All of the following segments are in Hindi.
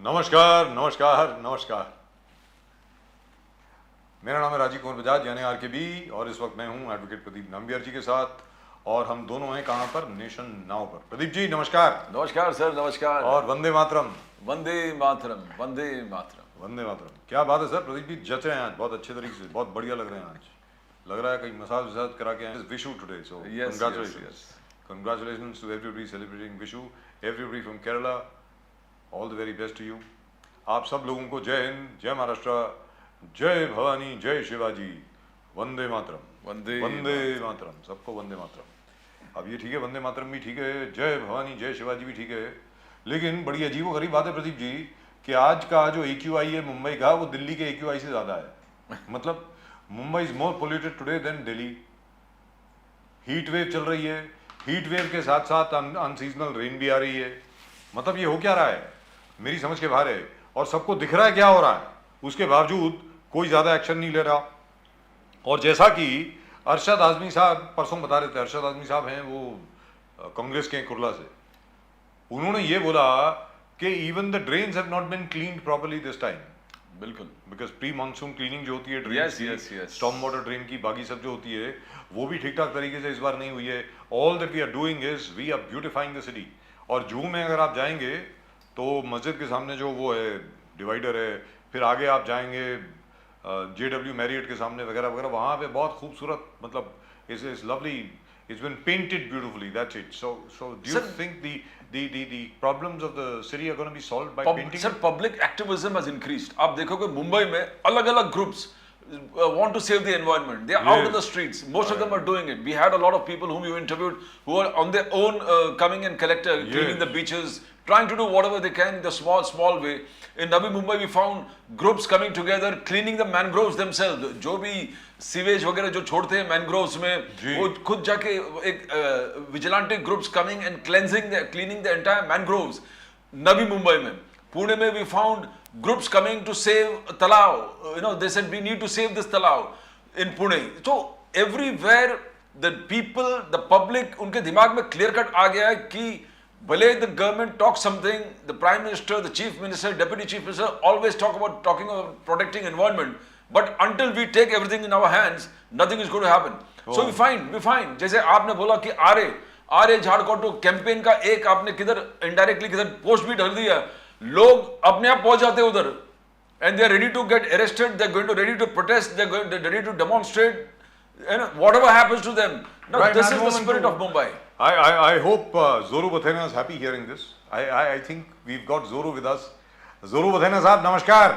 नमस्कार नमस्कार नमस्कार। मेरा नाम है राजीव कुमार बजाज यानी RKB और इस वक्त मैं हूं एडवोकेट प्रदीप नाम्बियार जी के साथ और हम दोनों हैं कहां पर, नेशन नाउ पर। प्रदीप जी नमस्कार। नमस्कार सर, नमस्कार। और वंदे मातरम। वंदे मातरम, वंदे मातरम, वंदे मातरम। क्या बात है सर, प्रदीप जी जच रहे हैं आज बहुत अच्छे तरीके से, बहुत बढ़िया लग रहे हैं आज। लग रहा है कहीं मसाज वसाज करा के आए। Vishu today, so congratulations. Congratulations to everybody celebrating Vishu, everybody from Kerala, all the very best to you. आप सब लोगों को जय हिंद, जय महाराष्ट्र, जय भवानी, जय शिवाजी, वंदे मातरम। वंदे वंदे मातरम, सबको वंदे मातरम। अब ये ठीक है, वंदे मातरम भी ठीक है, जय भवानी जय शिवाजी भी ठीक है, लेकिन बड़ी अजीबोगरीब बात है प्रदीप जी कि आज का जो AQI है मुंबई का, वो दिल्ली के AQI से ज़्यादा है। मतलब Mumbai is more polluted today than Delhi. Heat wave चल रही है, हीट वेव के साथ साथ अनसीजनल रेन भी आ रही है। मतलब ये हो क्या रहा है, मेरी समझ के बाहर है। और सबको दिख रहा है क्या हो रहा है, उसके बावजूद कोई ज़्यादा एक्शन नहीं ले रहा। और जैसा कि अरशद आज़मी साहब परसों बता रहे थे, अरशद आज़मी साहब हैं वो कांग्रेस के कुरला से, उन्होंने ये बोला कि even the drains have not been cleaned properly this time. बिल्कुल, बिकॉज प्री मानसून क्लीनिंग जो होती है ड्रेन की, स्टॉर्म वाटर ड्रेन की, बाकी सब जो होती है वो भी ठीक ठाक तरीके से इस बार नहीं हुई है। All that we are doing is we are beautifying the city. और जू में अगर आप जाएंगे तो मस्जिद के सामने जो वो है डिवाइडर है, फिर आगे आप जाएंगे JW मैरियट के सामने वगैरह वगैरह, वहाँ पे बहुत खूबसूरत, मतलब is lovely, it's been painted beautifully, that's it. So do you think the problems of the city are going to be solved by painting? Sir, public activism has increased. आप देखोगे मुंबई में अलग-अलग groups want to save the environment. They are out in the streets. Most of them are doing it. We had a lot of people whom you interviewed who are on their own coming and cleaning the beaches, trying to do whatever they can in the small way. In Navi Mumbai, we found groups coming together, cleaning the mangroves themselves. जो भी सीवेज वगैरह जो छोड़ते हैं मैनग्रोव्स में, वो खुद जाके एक vigilante groups coming and cleaning the entire mangroves. Navi Mumbai में, पुणे में we found groups coming to save talao. You know, they said we need to save this talao in Pune. So everywhere the people, the public, उनके दिमाग में clear cut आ गया है कि भले the government talks something, the prime minister, the chief minister, deputy chief minister always talking about protecting environment, but until we take everything in our hands, nothing is going to happen. So we find जैसे आपने बोला कि आरे झारखंड कैंपेन का एक आपने किधर इनडायरेक्टली किधर पोस्ट भी डाल दिया, लोग अपने आप पहुंच जाते उधर, and they are ready to get arrested, they are going to ready to protest, they are ready to demonstrate, and whatever happens to them. Now right, this is the spirit of Mumbai. I hope Zoru Bathena is happy hearing this. I think we've got Zoru with us. Zoru Bathena साहब नमस्कार।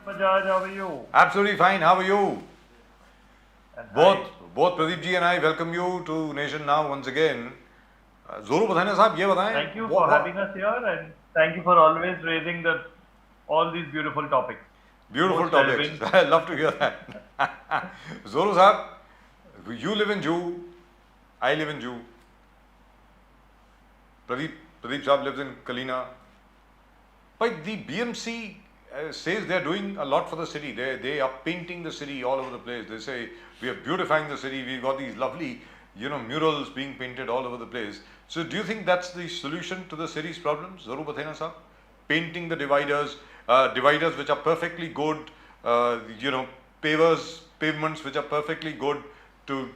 Bajaj, how are you? Absolutely fine. How are you? Both Pradeep ji and I welcome you to Nation Now once again. Zoru Bathena साहब ये बताएं। Thank you for having us here and thank you for always raising all these beautiful topics. Beautiful topics. I love to hear that. Zoru साहब, you live in Jew, I live in Jew. Pradeep साहब lives in Kalina. But the BMC says they are doing a lot for the city. They are painting the city all over the place. They say we are beautifying the city. We've got these lovely, murals being painted all over the place. So do you think that's the solution to the city's problems, Zoru Bathena sahab? Painting the dividers which are perfectly good, pavements which are perfectly good, to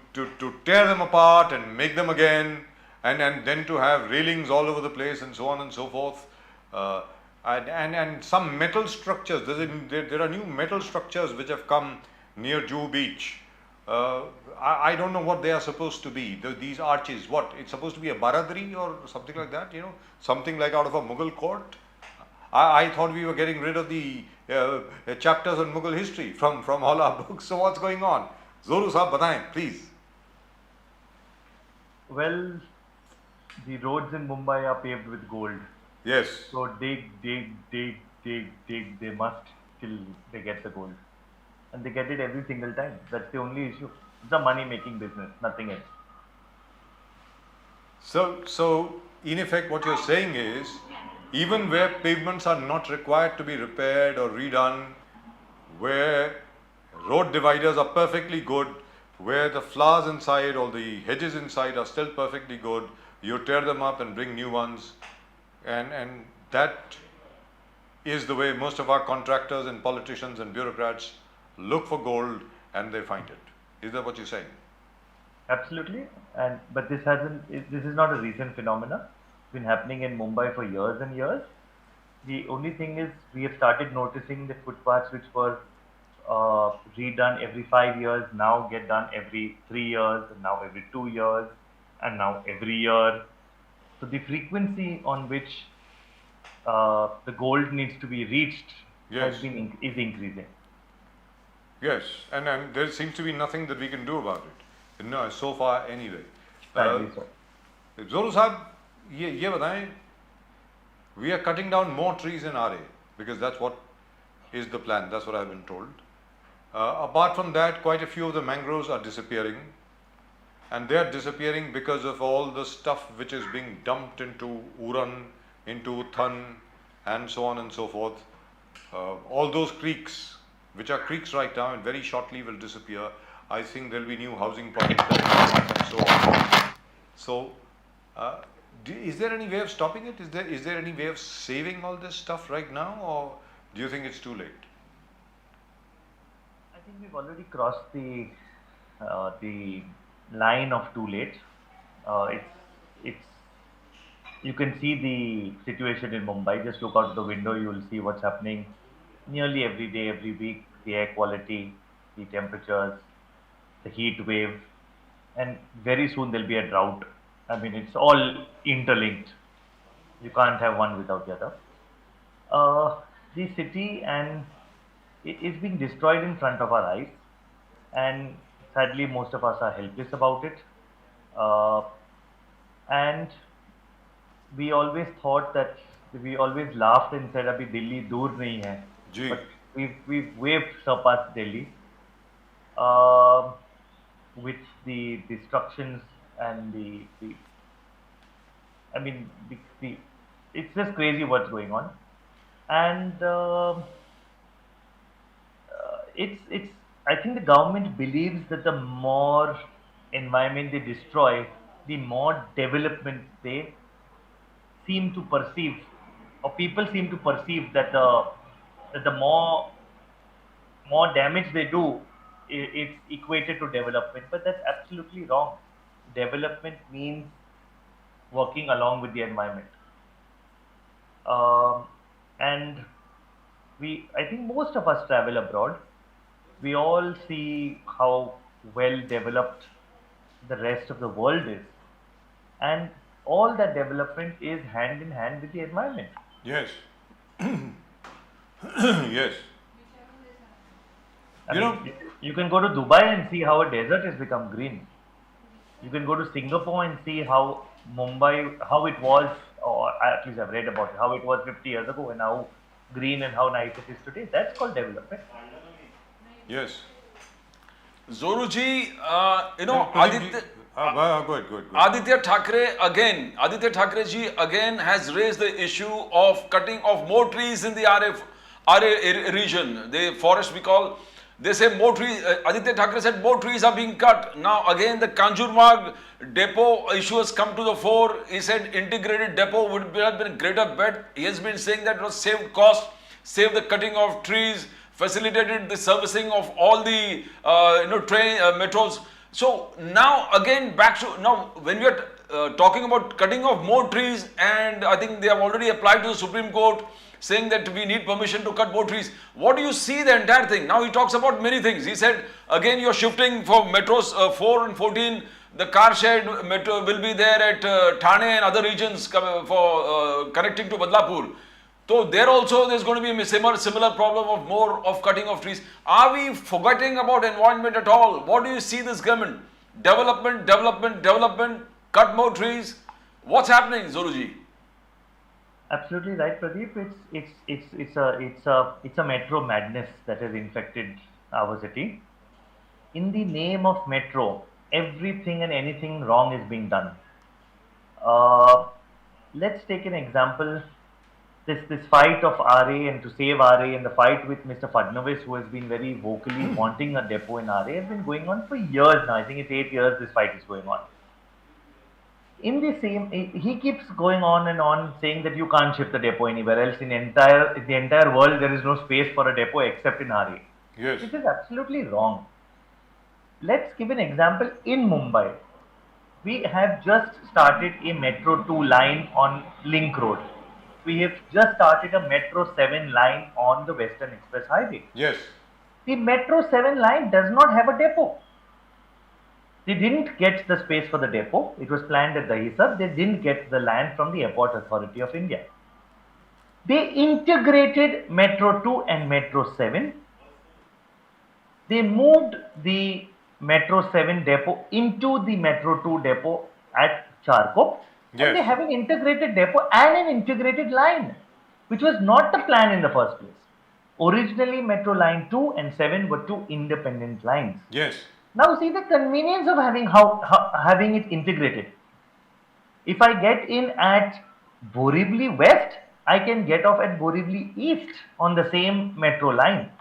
tear them apart and make them again, and then to have railings all over the place and so on and so forth. And some metal structures. There are new metal structures which have come near Juhu Beach. I don't know what they are supposed to be. These arches, what? It's supposed to be a baradari or something like that, something like out of a Mughal court. I thought we were getting rid of the chapters on Mughal history from all our books. So what's going on? Zoru sahab, bataएं, please. Well, the roads in Mumbai are paved with gold. Yes. So dig, they must till they get the gold. And they get it every single time. That's the only issue. It's a money-making business, nothing else. So in effect what you're saying is, even where pavements are not required to be repaired or redone, where road dividers are perfectly good, where the flowers inside or the hedges inside are still perfectly good, you tear them up and bring new ones, and that is the way most of our contractors and politicians and bureaucrats look for gold and they find it. Is that what you're saying? Absolutely. But this is not a recent phenomena. It's been happening in Mumbai for years and years. The only thing is we have started noticing that footpaths which were redone every 5 years now get done every 3 years, and now every 2 years, and now every year. So the frequency on which the gold needs to be reached Yes. is increasing. Yes, and there seems to be nothing that we can do about it. No, so far anyway. Sadly so. Zoru साहब ये बताएं, we are cutting down more trees in RA because that's what is the plan. That's what I've been told. Apart from that, quite a few of the mangroves are disappearing, and they are disappearing because of all the stuff which is being dumped into Uran, into Than, and so on and so forth. All those creeks, which are creeks right now and very shortly will disappear. I think there will be new housing projects and so on. So, is there any way of stopping it? Is there any way of saving all this stuff right now, or do you think it's too late? I think we've already crossed the line of too late. It's you can see the situation in Mumbai. Just look out the window, you will see what's happening nearly every day, every week. The air quality, the temperatures, the heat wave, and very soon there'll be a drought. I mean, it's all interlinked. You can't have one without the other. The city and it is being destroyed in front of our eyes, and sadly most of us are helpless about it. And we always thought that we always laughed and said, "Abhi Delhi dur nahi hai," Ji. but we've way surpassed Delhi with the destructions and the I mean the it's just crazy what's going on, and it's I think the government believes that the more environment they destroy, the more development they seem to perceive, or people seem to perceive that the more damage they do, it's equated to development. But that's absolutely wrong. Development means working along with the environment. And I think most of us travel abroad. We all see how well developed the rest of the world is, and all that development is hand in hand with the environment. Yes. Yes. I mean, you can go to Dubai and see how a desert has become green. You can go to Singapore and see how Mumbai, how it was, or at least I've read about it, how it was 50 years ago and how green and how nice it is today. That's called development. Yes. Zoruji, Pradeep ji- go ahead. Aditya Thackeray ji again has raised the issue of cutting off more trees in the RA region. The forest we call, they say more trees, Aditya Thackeray said more trees are being cut. Now again the Kanjurmarg depot issue has come to the fore. He said integrated depot would have been a greater bet. He has been saying that it was saved cost, saved the cutting of trees, facilitated the servicing of all the train metros. So now again back to now when we are talking about cutting off more trees, and I think they have already applied to the Supreme Court saying that we need permission to cut more trees. What do you see the entire thing? Now he talks about many things. He said again you're shifting for metros 4 and 14. The car shed metro will be there at Thane and other regions for connecting to Badlapur. So there also there's going to be a similar problem of more of cutting of trees. Are we forgetting about environment at all? What do you see this government? Development, cut more trees. What's happening, Zoruji? Absolutely right, Pradeep. It's a metro madness that has infected our city. In the name of metro, everything and anything wrong is being done. Let's take an example. This fight of RA and to save RA, and the fight with Mr. Fadnavis, who has been very vocally wanting a depot in RA, has been going on for years now. I think it's 8 years this fight is going on. in the same, he keeps going on and on saying that you can't shift the depot anywhere else in the entire world. There is no space for a depot except in RA. Yes. This is absolutely wrong. Let's give an example. In Mumbai, we have just started a Metro 2 line on Link Road. We have just started a Metro 7 line on the Western Express Highway. Yes. The Metro 7 line does not have a depot. They didn't get the space for the depot. It was planned at Dahisar. They didn't get the land from the Airport Authority of India. They integrated Metro 2 and Metro 7. They moved the Metro 7 depot into the Metro 2 depot at Charkop. Yes. And they have an integrated depot and an integrated line, which was not the plan in the first place. Originally, Metro Line 2 and 7 were two independent lines. Yes. Now see the convenience of having it integrated. If I get in at Borivali West, I can get off at Borivali East on the same metro line.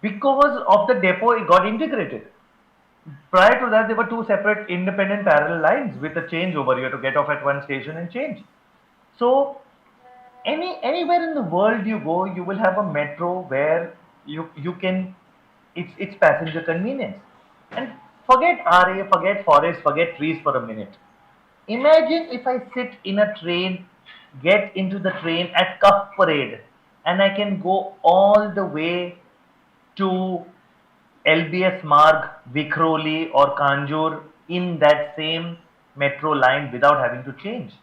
Because of the depot, it got integrated. Prior to that, there were two separate independent parallel lines with a changeover. You have to get off at one station and change. So anywhere in the world you go, you will have a metro where you can. It's passenger convenience. And forget RA, forget forest, forget trees for a minute. Imagine if I sit in a train, get into the train at Cuff Parade, and I can go all the way to LBS Marg, Vikhroli or Kanjur in that same metro line without having to change.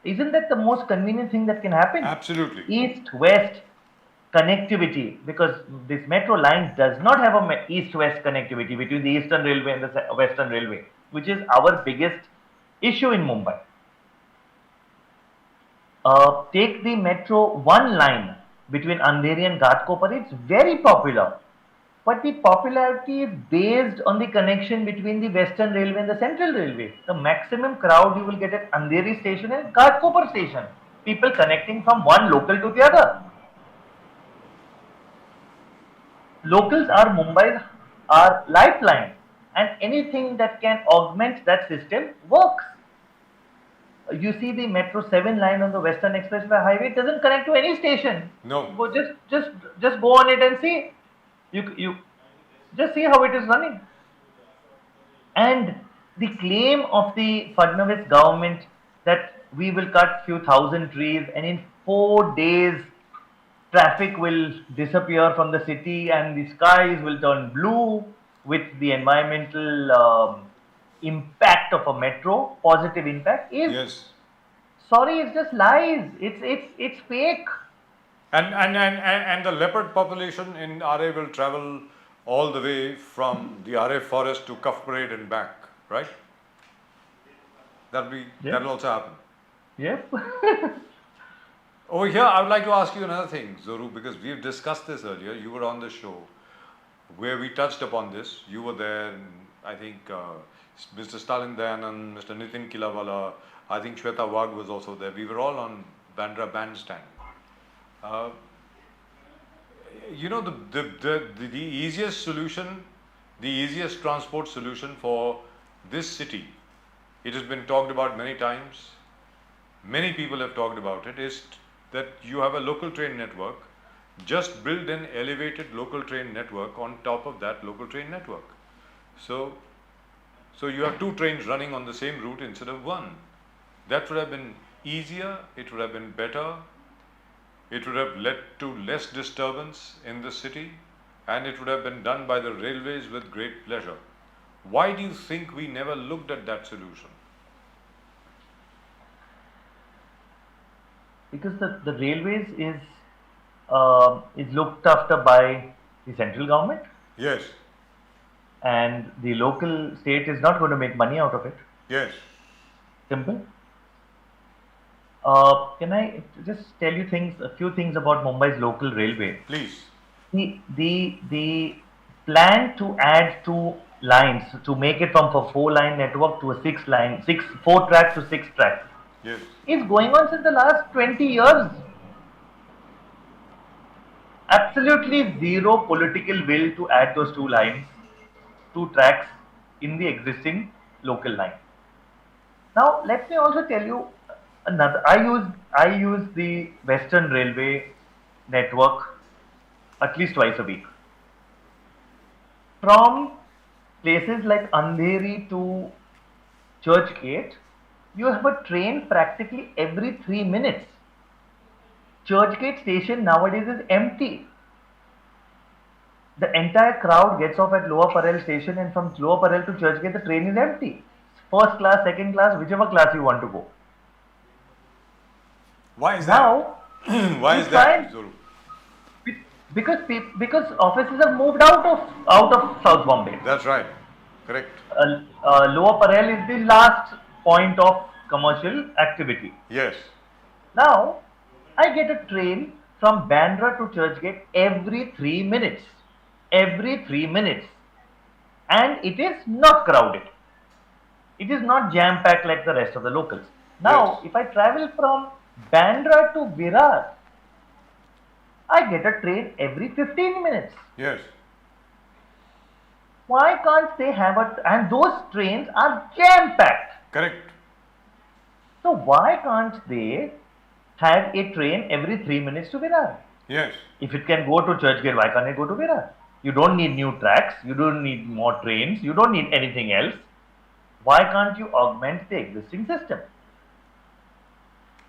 Isn't that the most convenient thing that can happen? Absolutely. East-west connectivity, because this metro line does not have a east-west connectivity between the Eastern Railway and the Western Railway, which is our biggest issue in Mumbai. Take the Metro 1 line between Andheri and Ghatkopar. It's very popular, but the popularity is based on the connection between the Western Railway and the Central Railway. The maximum crowd you will get at Andheri station and Ghatkopar station. People connecting from one local to the other. Locals are Mumbai's lifeline, and anything that can augment that system works. You see the Metro 7 line on the Western Expressway Highway, it doesn't connect to any station. No. Go just go on it and see. You just see how it is running. And the claim of the Fadnavis government that we will cut few thousand trees and in 4 days traffic will disappear from the city and the skies will turn blue with the environmental impact of a metro, positive impact is, Yes. sorry, it's just lies. It's fake. And the leopard population in RA will travel all the way from the RA forest to Cuff Parade and back, right? That'll also happen. Yep. Over here, I would like to ask you another thing, Zoru, because we've discussed this earlier. You were on the show where we touched upon this. You were there, and I think Mr. Stalin Dayanand, Mr. Nitin Kilawala, I think Shweta Wagh was also there. We were all on Bandra Bandstand. You know, the easiest solution, the easiest transport solution for this city, it has been talked about many times. Many people have talked about it, is that you have a local train network. Just build an elevated local train network on top of that local train network. So you have two trains running on the same route instead of one. That would have been easier, it would have been better, it would have led to less disturbance in the city, and it would have been done by the railways with great pleasure. Why do you think we never looked at that solution? Because the railways is looked after by the central government. Yes. And the local state is not going to make money out of it. Yes. Simple. Can I just tell you a few things about Mumbai's local railway? Please. The plan to add 2 lines, to make it from a 4-line network to a 4 track to 6 tracks, Yes. is going on since the last 20 years. Absolutely zero political will to add those 2 lines, 2 tracks. in the existing local line. Now, let me also tell you another. I use the Western Railway network at least twice a week. From places like Andheri to Churchgate, you have a train practically every 3 minutes. Churchgate station nowadays is empty. The entire crowd gets off at Lower Parel station, and from Lower Parel to Churchgate, the train is empty. First class, second class, whichever class you want to go. Why is Now, that? Why you is that, find- Zuru? because offices have moved out of South Bombay. That's right. Correct. Lower Parel is the last point of commercial activity. Yes. Now, I get a train from Bandra to Churchgate every 3 minutes. Every 3 minutes. And it is not crowded. It is not jam-packed like the rest of the locals. Now, Yes. if I travel from Bandra to Virar, I get a train every 15 minutes. Yes. Why can't they have and those trains are jam-packed. Correct. So why can't they have a train every 3 minutes to Virar? Yes. If it can go to Churchgate, why can't it go to Virar? You don't need new tracks, you don't need more trains, you don't need anything else. Why can't you augment the existing system?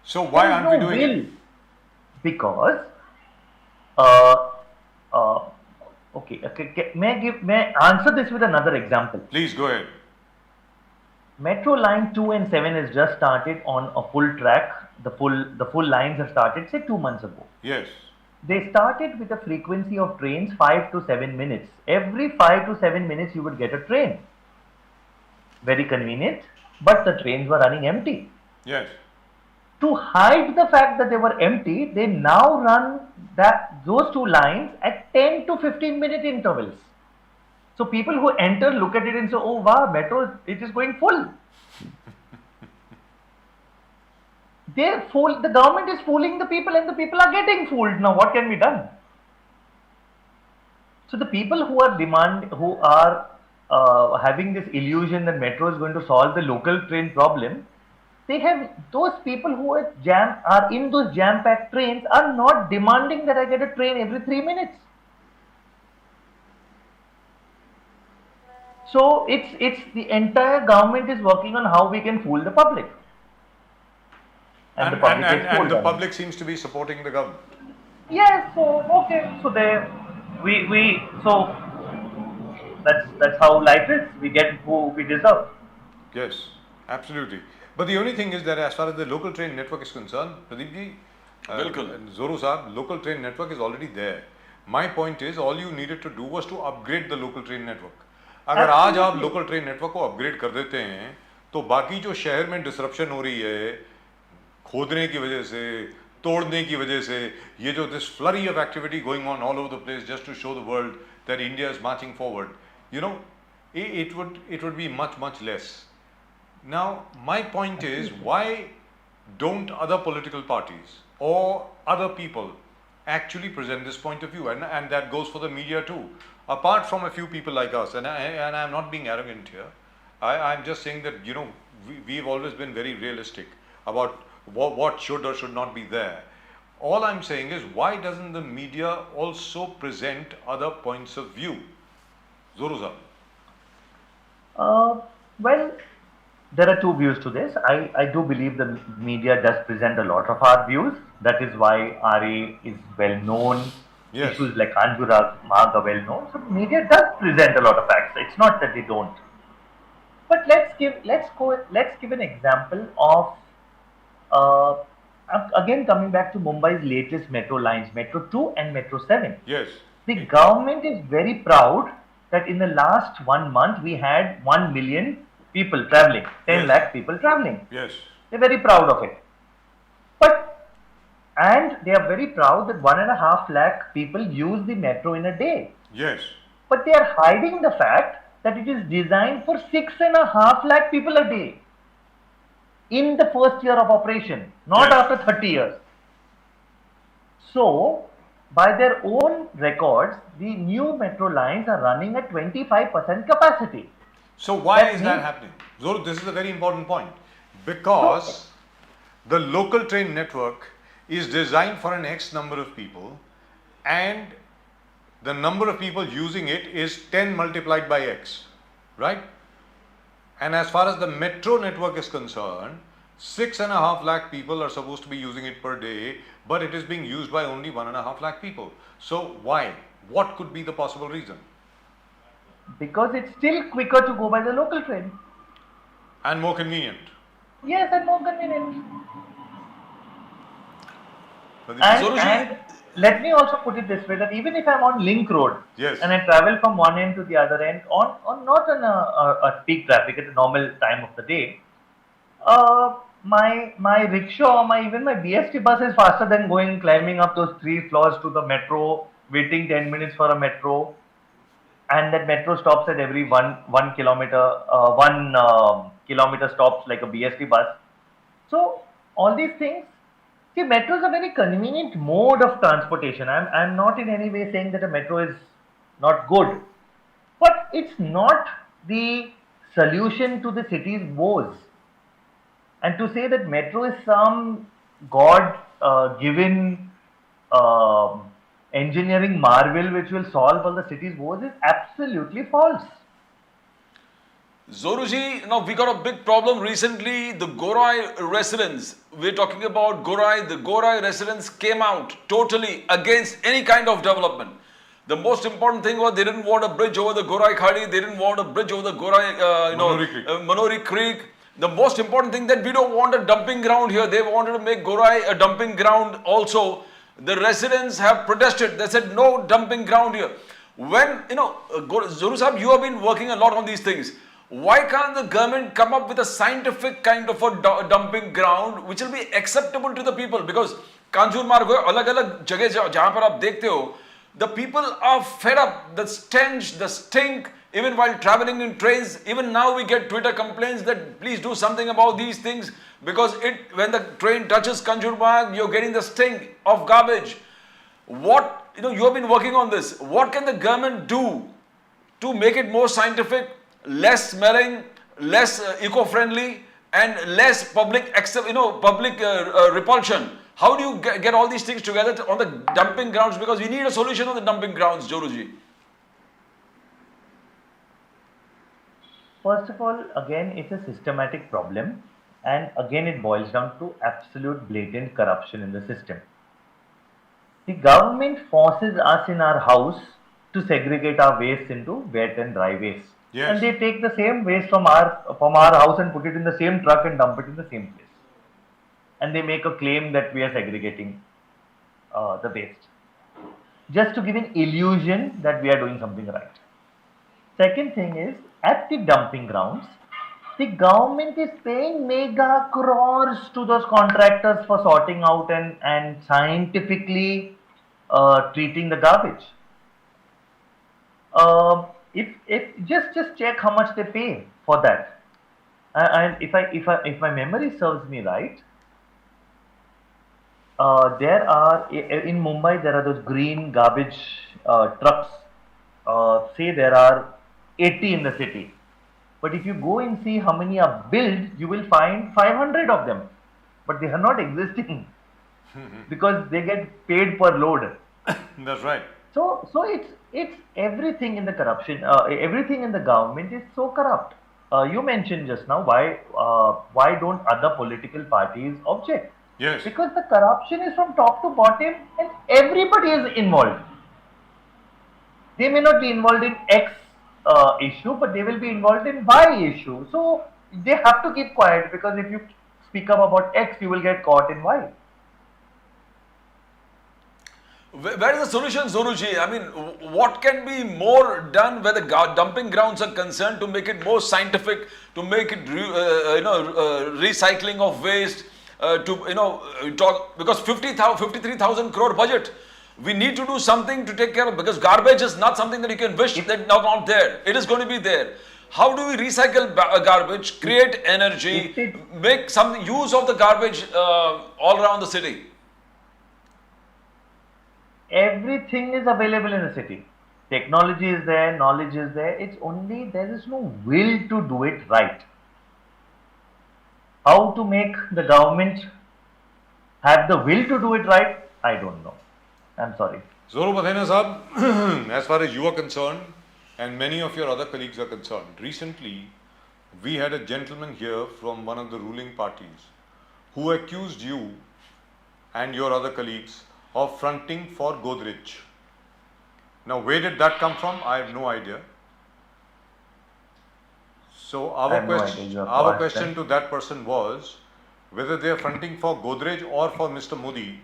So why There is aren't we no doing will. it? Because, okay, may I answer this with another example? Please go ahead. Metro line 2 and 7 has just started on a full track. The full lines have started, say, 2 months ago. Yes. They started with a frequency of trains 5 to 7 minutes. Every 5 to 7 minutes you would get a train. Very convenient, but the trains were running empty. Yes. To hide the fact that they were empty, they now run those two lines at 10 to 15 minute intervals. So people who enter look at it and say, oh wow, metro, it is going full. The government is fooling the people and the people are getting fooled. Now what can be done? So the people who are having this illusion that metro is going to solve the local train problem, those people who are in those jam-packed trains are not demanding that I get a train every 3 minutes. So it's the entire government is working on how we can fool the public. And the public is the fooled. public seems to be supporting the government. Yes, so okay, so so that's how life is. We get who we deserve. Yes, absolutely. But the only thing is that as far as the local train network is concerned, Pradeep ji, Bilkul. and Zoru Saab, local train network is already there. My point is, all you needed to do was to upgrade the local train network. अगर आज आप लोकल ट्रेन नेटवर्क को अपग्रेड कर देते हैं तो बाकी जो शहर में डिसरप्शन हो रही है खोदने की वजह से तोड़ने की वजह से ये जो this flurry of activity going on all over the place just to show the world that India is marching forward you know it would be much less. Now my point is, why don't other political parties or other people actually present this point of view? And that goes for the media too. Apart from a few people like us, and I'm not being arrogant here, I'm just saying that, you know, we've always been very realistic about what should or should not be there. All I'm saying is, why doesn't the media also present other points of view? Zoruza. Well, there are two views to this. I do believe the media does present a lot of our views. That is why RA is well known. Yes. Issues like Kanjura Marg are well known. So media does present a lot of facts. It's not that they don't. But let's give an example of again coming back to Mumbai's latest metro lines, Metro 2 and Metro 7. Yes. The government is very proud that in the last 1 month we had 1 million people traveling, 10 Yes. lakh people traveling. Yes. They're very proud of it. And they are very proud that 1.5 lakh people use the metro in a day. Yes. But they are hiding the fact that it is designed for 6.5 lakh people a day in the first year of operation, not Yes. after 30 years. So, by their own records, the new metro lines are running at 25% capacity. So why That is that means- happening? Zoru, this is a very important point. Because the local train network is designed for an X number of people, and the number of people using it is 10 multiplied by X, right? And as far as the metro network is concerned, 6.5 lakh people are supposed to be using it per day, but it is being used by only 1.5 lakh people. So why? What could be the possible reason? Because it's still quicker to go by the local train. And more convenient. Yes, and more convenient. Pradeep, Zoruji- And let me also put it this way, that even if I'm on Link Road Yes. and I travel from one end to the other end on not on a peak traffic at a normal time of the day, my rickshaw or even my BST bus is faster than climbing up those 3 floors to the metro, waiting 10 minutes for a metro, and that metro stops at every one kilometer stops like a BST bus. So all these things. See, metro is a very convenient mode of transportation. I'm not in any way saying that a metro is not good, but it's not the solution to the city's woes. And to say that metro is some God given engineering marvel which will solve all the city's woes is absolutely false. Zoruji, now we got a big problem recently. The Gorai residents, we're talking about Gorai, the Gorai residents came out totally against any kind of development. The most important thing was they didn't want a bridge over the Gorai Khadi, they didn't want a bridge over the Gorai, Manori Creek. Manori Creek. The most important thing that we don't want a dumping ground here. They wanted to make Gorai a dumping ground also. The residents have protested. They said no dumping ground here. When, Zoru Sahab, you have been working a lot on these things. Why can't the government come up with a scientific kind of a dumping ground which will be acceptable to the people? Because Kanjur Marg alag-alag jagah jahan par aap dekhte ho, the people are fed up. The stench, the stink, even while traveling in trains, even now we get Twitter complaints that please do something about these things because when the train touches Kanjur Marg, you're getting the stink of garbage. What, you have been working on this. What can the government do to make it more scientific, less smelling, less eco-friendly, and less public repulsion? How do you get all these things together on the dumping grounds? Because we need a solution on the dumping grounds, Joruji. First of all, again, it's a systematic problem, and again, it boils down to absolute blatant corruption in the system. The government forces us in our house to segregate our waste into wet and dry waste. Yes. And they take the same waste from our house and put it in the same truck and dump it in the same place. And they make a claim that we are segregating the waste, just to give an illusion that we are doing something right. Second thing is, at the dumping grounds, the government is paying mega crores to those contractors for sorting out and scientifically treating the garbage. If just check how much they pay for that. And if my memory serves me right, there are in Mumbai there are those green garbage trucks. Say there are 80 in the city, but if you go and see how many are built, you will find 500 of them, but they are not existing because they get paid per load. That's right. So it's everything in the corruption. Everything in the government is so corrupt. You mentioned just now why don't other political parties object? Yes. Because the corruption is from top to bottom and everybody is involved. They may not be involved in X issue, but they will be involved in Y issue. So they have to keep quiet, because if you speak up about X, you will get caught in Y. Where is the solution, Zoruji? I mean, what can be more done where the dumping grounds are concerned to make it more scientific, to make it recycling of waste, talk, because 53,000 crore budget. We need to do something to take care of, because garbage is not something that you can wish that not there. It is going to be there. How do we recycle garbage, create energy, make some use of the garbage all around the city? Everything is available in the city. technology is there, knowledge is there. It's only there is no will to do it right. How to make the government have the will to do it right? I don't know. I'm sorry. Zoru Badhena Sahab, as far as you are concerned, and many of your other colleagues are concerned, recently we had a gentleman here from one of the ruling parties who accused you and your other colleagues of fronting for Godrej. Now, where did that come from? I have no idea. So, I our have no idea. question, You have to our ask question them. to that person was whether they are fronting for Godrej or for Mr. Modi.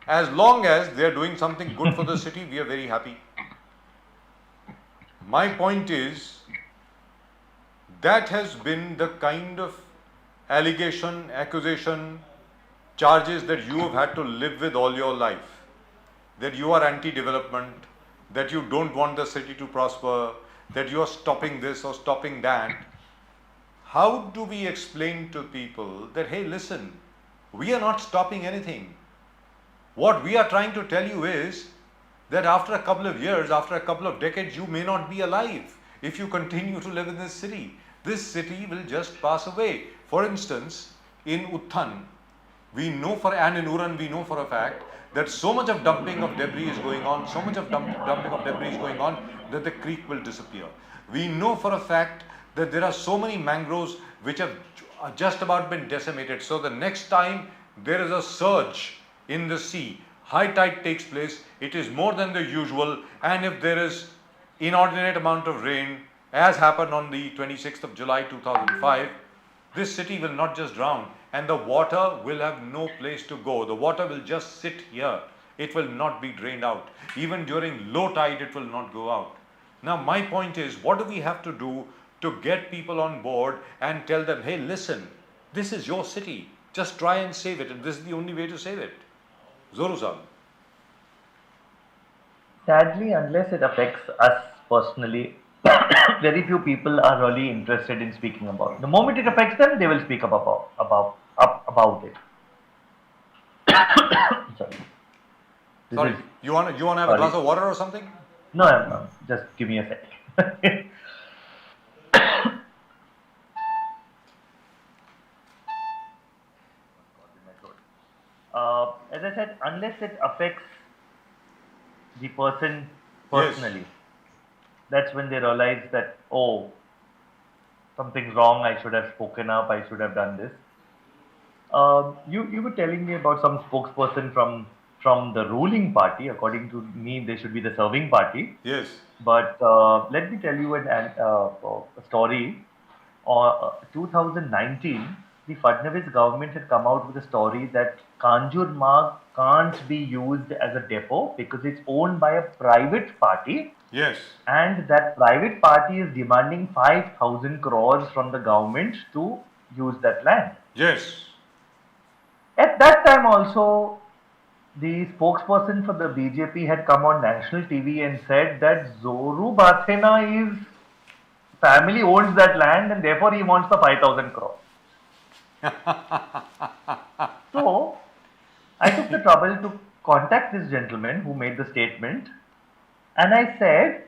As long as they are doing something good for the city, we are very happy. My point is, that has been the kind of allegation, accusation, charges that you have had to live with all your life. That you are anti-development, that you don't want the city to prosper, that you are stopping this or stopping that. How do we explain to people that, hey, listen, we are not stopping anything. What we are trying to tell you is that after a couple of years, after a couple of decades, you may not be alive if you continue to live in this city. This city will just pass away. For instance, in Uttan, we know and in Uran, we know for a fact that so much of dumping of debris is going on, so much of dumping of debris is going on that the creek will disappear. We know for a fact that there are so many mangroves which have just about been decimated. So the next time there is a surge in the sea, high tide takes place, it is more than the usual, and if there is inordinate amount of rain, as happened on the 26th of July 2005, this city will not just drown, and the water will have no place to go. The water will just sit here. It will not be drained out. Even during low tide, it will not go out. Now, my point is, what do we have to do to get people on board and tell them, hey, listen, this is your city. Just try and save it, and this is the only way to save it. Zoru Sahib. Sadly, unless it affects us personally, very few people are really interested in speaking about it. The moment it affects them, they will speak about it. Sorry. Sorry, Is, you want to have a sorry. glass of water or something? No. Just give me a sec. As I said, unless it affects the person personally, that's when they realize that, oh, something's wrong, I should have spoken up, I should have done this. You were telling me about some spokesperson from the ruling party. According to me, they should be the serving party. Yes. But let me tell you a story. 2019, the Fadnavis government had come out with a story that Kanjur Marg can't be used as a depot because it's owned by a private party. Yes. And that private party is demanding 5,000 crores from the government to use that land. Yes. At that time also, the spokesperson for the BJP had come on national TV and said that Zoru Bathena's family owns that land and therefore he wants the 5,000 crores. So, I took the trouble to contact this gentleman who made the statement, and I said,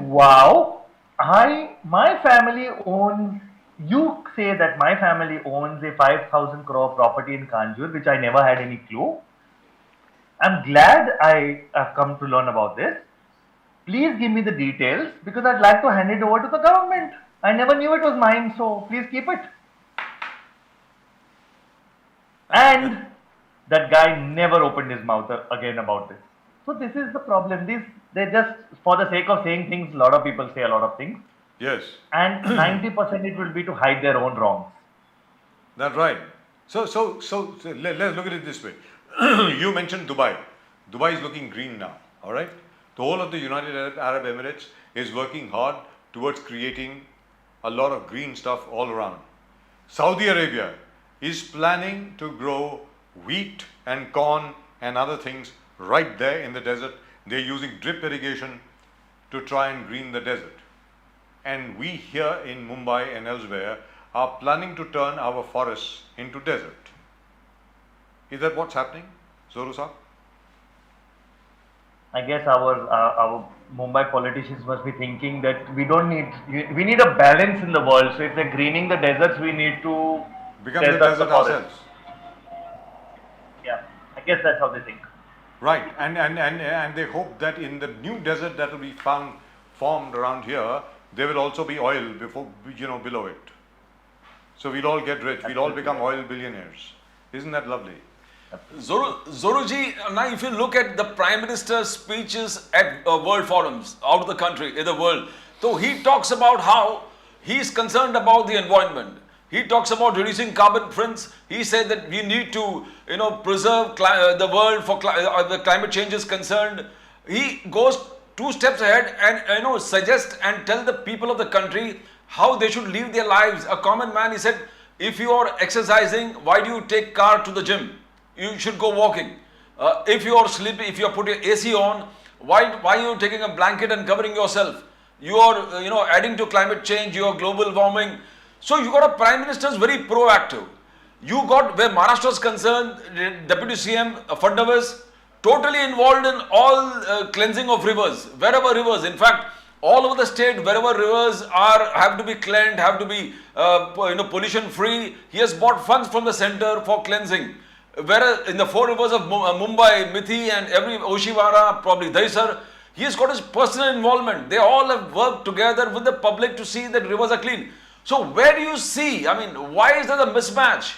wow, my family owns, you say that my family owns a 5,000 crore property in Kanjur, which I never had any clue. I'm glad I have come to learn about this. Please give me the details because I'd like to hand it over to the government. I never knew it was mine, so please keep it. And that guy never opened his mouth again about this. So this is the problem. They just, for the sake of saying things, a lot of people say a lot of things. Yes. And 90% it will be to hide their own wrongs. That's right. So let's look at it this way. You mentioned Dubai. Dubai is looking green now. All right. The whole of the United Arab Emirates is working hard towards creating a lot of green stuff all around. Saudi Arabia is planning to grow wheat and corn and other things right there in the desert. They're using drip irrigation to try and green the desert. And we here in Mumbai and elsewhere are planning to turn our forests into desert. Is that what's happening, Zoru Sahib? I guess our Mumbai politicians must be thinking that we need a balance in the world. So if they're greening the deserts, we need to Become the desert the desert forest. ourselves. Yeah, I guess that's how they think. Right, and they hope that in the new desert that will be formed around here, there will also be oil below it. So we'll all get rich. We'll all become oil billionaires. Isn't that lovely? Zoruji, now if you look at the Prime Minister's speeches at world forums out of the country, in the world, so he talks about how he is concerned about the environment. He talks about reducing carbon prints. He said that we need to, preserve the world for the climate change is concerned. He goes 2 steps ahead and suggest and tell the people of the country how they should live their lives. A common man, he said, if you are exercising, why do you take car to the gym? You should go walking. If you are sleeping, if you are putting AC on, why are you taking a blanket and covering yourself? You are, adding to climate change, you are global warming. So you got a Prime Minister is very proactive. You got, where Maharashtra is concerned, Deputy CM Fadnavis, totally involved in all cleansing of rivers, wherever rivers. In fact, all over the state, wherever rivers have to be cleansed, have to be pollution free. He has bought funds from the center for cleansing. Whereas in the 4 rivers of Mumbai, Mithi and every Oshiwara, probably Dahisar, he has got his personal involvement. They all have worked together with the public to see that rivers are clean. So where do you see, why is there a mismatch?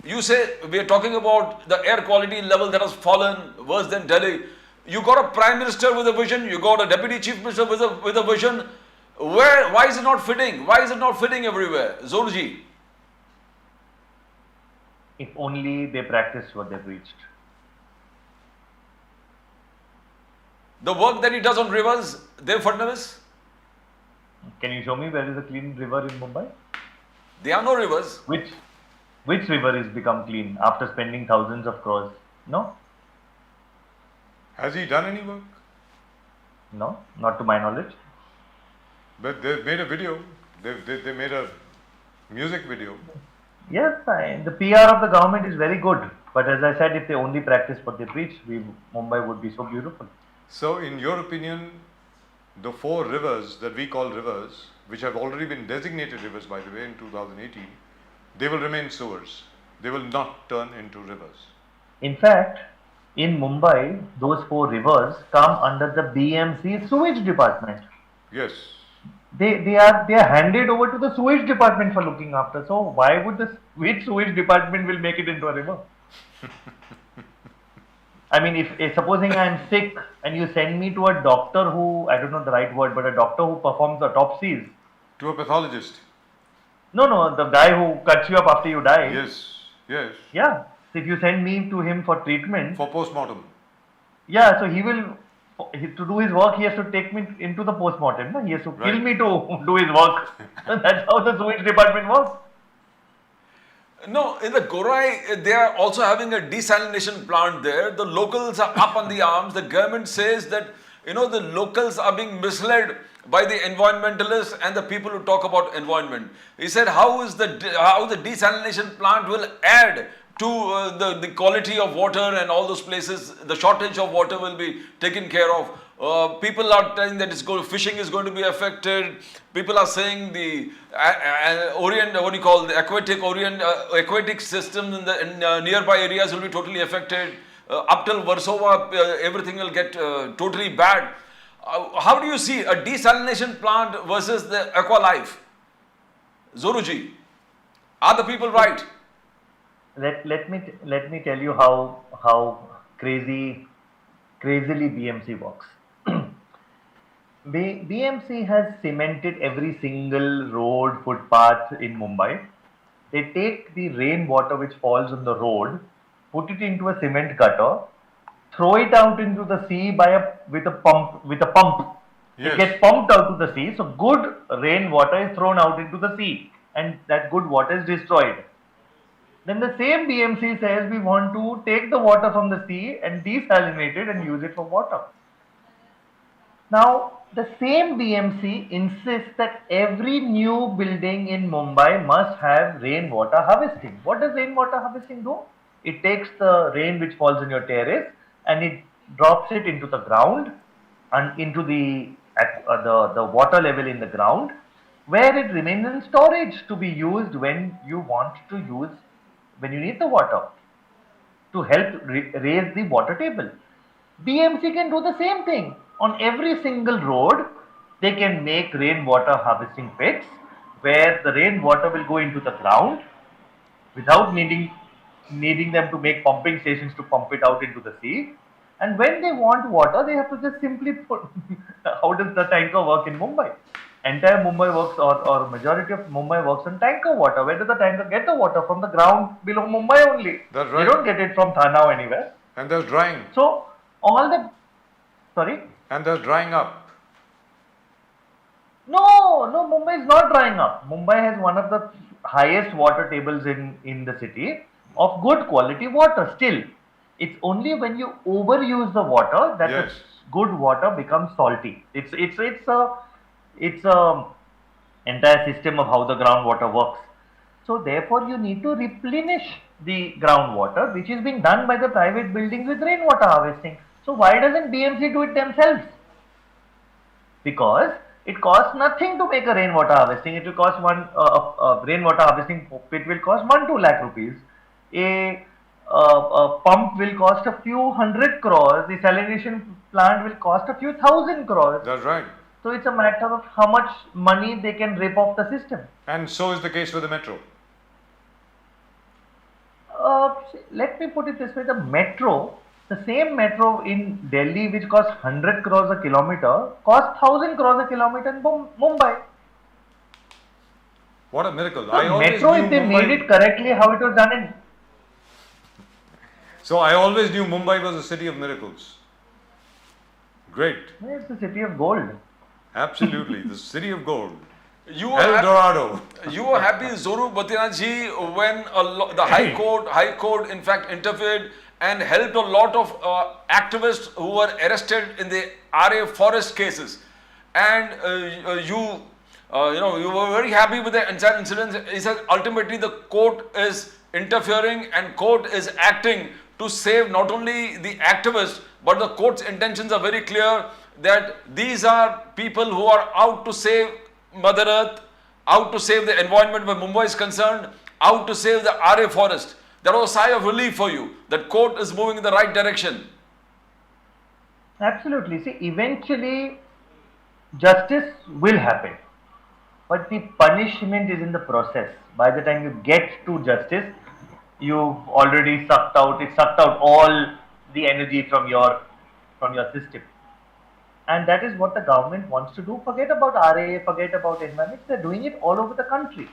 You say we are talking about the air quality level that has fallen worse than Delhi. You got a Prime Minister with a vision, you got a Deputy Chief Minister with a vision. Why is it not fitting? Why is it not fitting everywhere? Zoruji. If only they practiced what they preached. The work that he does on rivers, Dev Fadnavis? Can you show me where is a clean river in Mumbai? There are no rivers. Which river is become clean after spending thousands of crores? No? Has he done any work? No, not to my knowledge. But they've made a video. They made a music video. Yes, the PR of the government is very good. But as I said, if they only practice what they preach, Mumbai would be so beautiful. So in your opinion, the 4 rivers that we call rivers, which have already been designated rivers by the way in 2018, they will remain sewers. They will not turn into rivers. In fact, in Mumbai, those 4 rivers come under the BMC sewage department. Yes. They are handed over to the sewage department for looking after. So why would which sewage department will make it into a river? If supposing I am sick and you send me to a doctor who, I don't know the right word, but a doctor who performs autopsies. To a pathologist. No, the guy who cuts you up after you die. Yes. Yeah. So if you send me to him for treatment. For post-mortem. Yeah, so to do his work, he has to take me into the post-mortem. No? He has to kill me to do his work. That's how the sewage department works. No, in the Gorai, they are also having a desalination plant there. The locals are up on the arms. The government says that, the locals are being misled by the environmentalists and the people who talk about environment. He said, how the desalination plant will add to the quality of water and all those places, the shortage of water will be taken care of. People are telling that fishing is going to be affected. People are saying the aquatic systems in the nearby areas will be totally affected. Up till Warsaw, everything will get totally bad. How do you see a desalination plant versus the aqua life? Zoruji, are the people right? Let me tell you how crazily BMC works. BMC has cemented every single road, footpath in Mumbai. They take the rainwater which falls on the road, put it into a cement gutter, throw it out into the sea with a pump. Yes. It gets pumped out to the sea. So good rainwater is thrown out into the sea, and that good water is destroyed. Then the same BMC says we want to take the water from the sea and desalinate it and use it for water. Now, the same BMC insists that every new building in Mumbai must have rainwater harvesting. What does rainwater harvesting do? It takes the rain which falls on your terrace and it drops it into the ground and into the at the water level in the ground, where it remains in storage to be used when you want to use, when you need the water to help raise the water table. BMC can do the same thing. On every single road, they can make rainwater harvesting pits where the rainwater will go into the ground without needing them to make pumping stations to pump it out into the sea. And when they want water, they have to just simply put. How does the tanker work in Mumbai? Entire Mumbai works, or majority of Mumbai works on tanker water. Where does the tanker get the water? From the ground below Mumbai only. That's right. They don't get it from Thana or anywhere. And there's drying. So all the, sorry? And there's drying up. No, Mumbai is not drying up. Mumbai has one of the highest water tables in the city of good quality water still. It's only when you overuse the water that Yes. the good water becomes salty. It's a entire system of how the groundwater works. So therefore you need to replenish the groundwater, which is being done by the private buildings with rainwater harvesting. So why doesn't BMC do it themselves? Because it costs nothing to make a rainwater harvesting. It will cost rainwater harvesting pit will cost 1-2 lakh rupees. A pump will cost a few hundred crores. The salination plant will cost a few thousand crores. That's right. So it's a matter of how much money they can rip off the system. And so is the case with the metro. Let me put it this way: the same metro in Delhi, which costs 100 crores a kilometer, costs 1,000 crores a kilometer in Mumbai. What a miracle. So I always metro, knew if they Mumbai- made it correctly, how it was done in. So I always knew Mumbai was a city of miracles. Great. It's the city of gold. Absolutely. The city of gold. You were El happy, Dorado. you were happy, Zoru Bhattinaji, when the High Court in fact interfered and helped a lot of activists who were arrested in the RA forest cases, and you were very happy with the entire incident. He said ultimately the court is interfering and court is acting to save not only the activists, but the court's intentions are very clear that these are people who are out to save Mother Earth, out to save the environment where Mumbai is concerned, out to save the RA forest. That was a sigh of relief for you, that court is moving in the right direction. Absolutely. See, eventually justice will happen, but the punishment is in the process. By the time you get to justice, you've already sucked out all the energy from your system. And that is what the government wants to do. Forget about RA, forget about environment. They're doing it all over the country.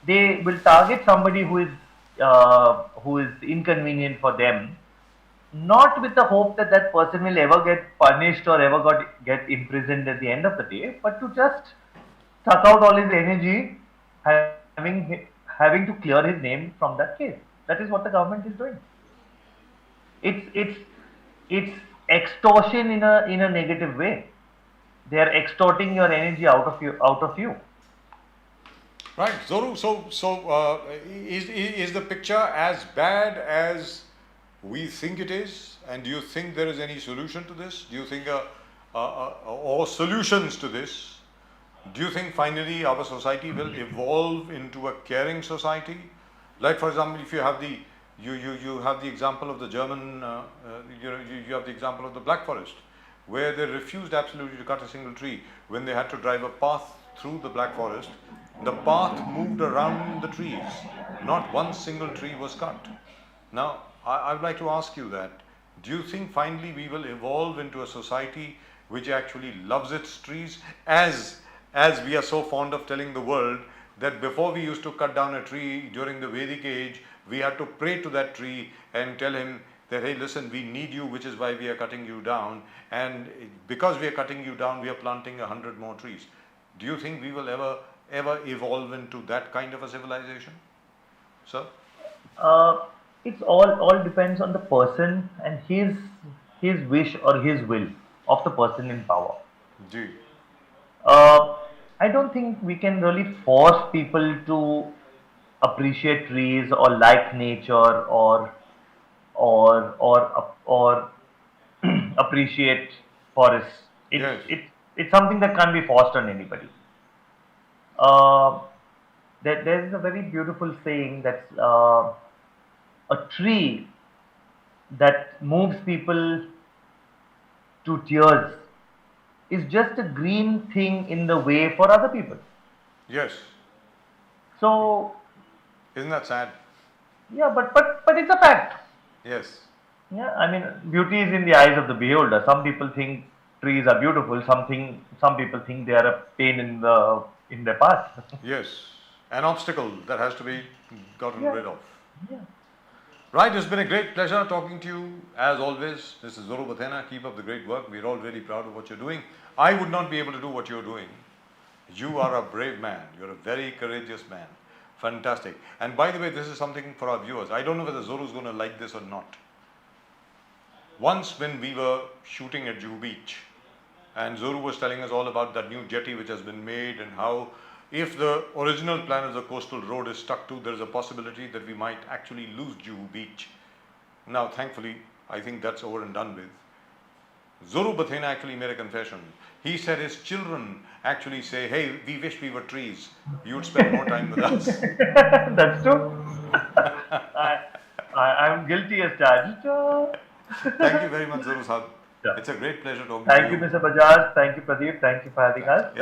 They will target somebody who is inconvenient for them, not with the hope that that person will ever get punished or ever get imprisoned at the end of the day, but to just suck out all his energy, having to clear his name from that case. That is what the government is doing. It's extortion in a negative way. They are extorting your energy out of you. Right, Zoru. So is the picture as bad as we think it is? And do you think there is any solution to this? Do you think or solutions to this? Do you think finally our society will evolve into a caring society? Like, for example, if you have the you have the example of the German, you have the example of the Black Forest, where they refused absolutely to cut a single tree. When they had to drive a path through the Black Forest, the path moved around the trees. Not one single tree was cut. Now, I would like to ask you that. Do you think finally we will evolve into a society which actually loves its trees, as we are so fond of telling the world that before we used to cut down a tree during the Vedic age, we had to pray to that tree and tell him that, hey, listen, we need you, which is why we are cutting you down. And because we are cutting you down, we are planting 100 more trees. Do you think we will ever evolve into that kind of a civilization, sir? It's all depends on the person and his wish or his will of the person in power. Gee. I don't think we can really force people to appreciate trees or like nature or appreciate forests. Yes. it's something that can't be forced on anybody. Uh, there is a very beautiful saying that's a tree that moves people to tears is just a green thing in the way for other people. Yes. So Isn't that sad? yeah, but it's a fact. Yes. Yeah, I mean, beauty is in the eyes of the beholder. Some people think trees are beautiful. Some people think they are a pain in their path. Yes. An obstacle that has to be gotten Yeah. rid of. Yeah. Right, it's been a great pleasure talking to you as always. This is Zoru Bathena. Keep up the great work. We're all really proud of what you're doing. I would not be able to do what you're doing. You are a brave man. You're a very courageous man. Fantastic. And by the way, this is something for our viewers. I don't know whether Zoru is going to like this or not. Once when we were shooting at Juhu Beach, and Zoru was telling us all about that new jetty which has been made and how if the original plan of the coastal road is stuck to, there is a possibility that we might actually lose Juhu Beach. Now, thankfully, I think that's over and done with. Zoru Bathena actually made a confession. He said his children actually say, hey, we wish we were trees. You would spend more time with us. That's true. I'm guilty as charged. Thank you very much, Zoru Sahab. Yeah. It's a great pleasure talking Thank to you, Mr. Bajaj. Thank you, Pradeep. Thank you for having us.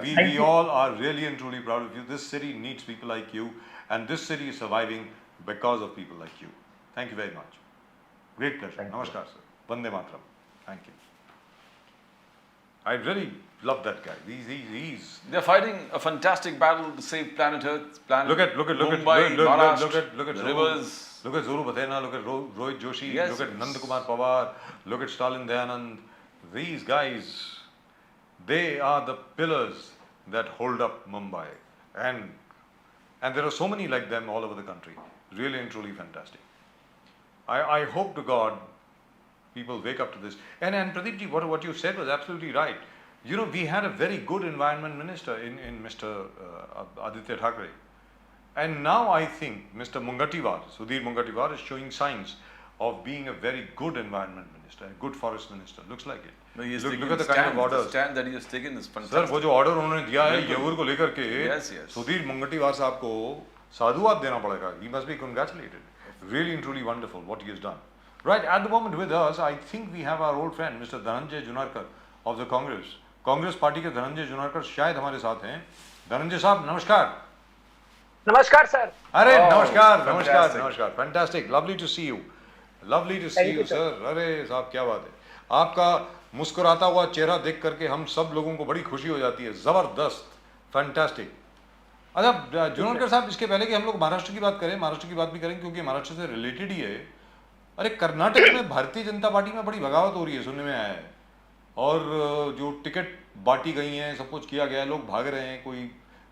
We all are really and truly proud of you. This city needs people like you, and this city is surviving because of people like you. Thank you very much. Great pleasure. Thank you. Namaskar, sir. Vande Mataram. Thank you. I really love that guy. They're fighting a fantastic battle to save planet Earth. Look at Mumbai, Maharashtra, look at the Zoru. rivers. Look at Zoru Bathena, look at Rohit Joshi, Yes, look at yes. Nand Kumar Pawar, look at Stalin Dayanand. These guys, they are the pillars that hold up Mumbai. And there are so many like them all over the country. Really and truly fantastic. I hope to God people wake up to this. And Pradeep ji, what you said was absolutely right. You know, we had a very good environment minister in Mr. Aditya Thackeray. And now I think Mr. Mungatiwar, Sudhir Mungatiwar, is showing signs of being a very good environment minister, a good forest minister. Looks like it. No, he is Look taking at the the kind of stand. The orders. stand that he has taken is Sir, fantastic. वो जो ऑर्डर उन्होंने दिया है बिल्कुल। येऊर को लेकर के Yes, yes. सुधीर मुंगटीवार साहब को साधुवाद देना पड़ेगा. He must be congratulated. Really and truly wonderful what he has done. Right, at the moment with us, I think we have our old friend Mr. Dhananjay Junarkar of the Congress. Congress party के धनंजय जुनारकर शायद हमारे साथ हैं. धनंजय साहब नमस्कार. नमस्कार सर. अरे Oh, नमस्कार fantastic. नमस्कार नमस्कार. Fantastic. Lovely to see you. Lovely to see Thank you you, sir. Sir. अरे साहब क्या बात है. आपका मुस्कुराता हुआ चेहरा देख करके हम सब लोगों को बड़ी खुशी हो जाती है. जबरदस्त. फैंटास्टिक. अच्छा जुनारकर साहब, इसके पहले कि हम लोग महाराष्ट्र की बात करें, महाराष्ट्र की बात भी करें क्योंकि महाराष्ट्र से रिलेटेड ही है. अरे कर्नाटक में भारतीय जनता पार्टी में बड़ी बगावत हो रही है, सुनने में आया है. और जो टिकट बांटी गई हैं, सब कुछ किया गया है, लोग भाग रहे हैं, कोई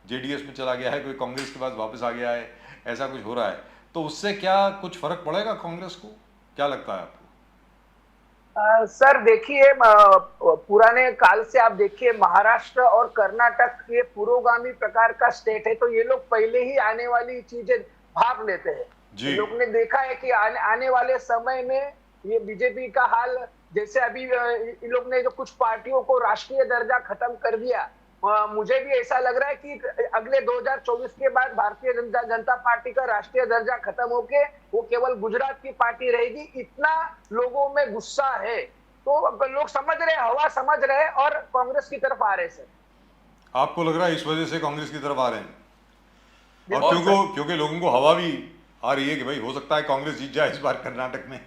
जेडीएस में चला गया है, कोई कांग्रेस के पास वापस आ गया है, ऐसा कुछ हो रहा है. तो उससे क्या कुछ फर्क पड़ेगा कांग्रेस को? क्या लगता है आपको? सर देखिए, पुराने काल से आप देखिए, महाराष्ट्र और कर्नाटक ये पुरोगामी प्रकार का स्टेट है, तो ये लोग पहले ही आने वाली चीजें भाप लेते हैं. जी. लोग ने देखा है कि आने वाले समय में ये बीजेपी का हाल, जैसे अभी इन लोग ने जो कुछ पार्टियों को राष्ट्रीय दर्जा खत्म कर दिया, मुझे भी ऐसा लग रहा है कि अगले 2024 के बाद भारतीय जनता पार्टी का राष्ट्रीय दर्जा खत्म होके वो केवल गुजरात की पार्टी रहेगी. इतना लोगों में गुस्सा है, तो लोग समझ रहे, हवा समझ रहे और कांग्रेस की तरफ आ रहे. सर आपको लग रहा है इस वजह से कांग्रेस की तरफ आ रहे हैं? और क्योंकि लोगों को हवा भी आ रही है कि भाई हो सकता है कांग्रेस जीत जाए इस बार कर्नाटक में.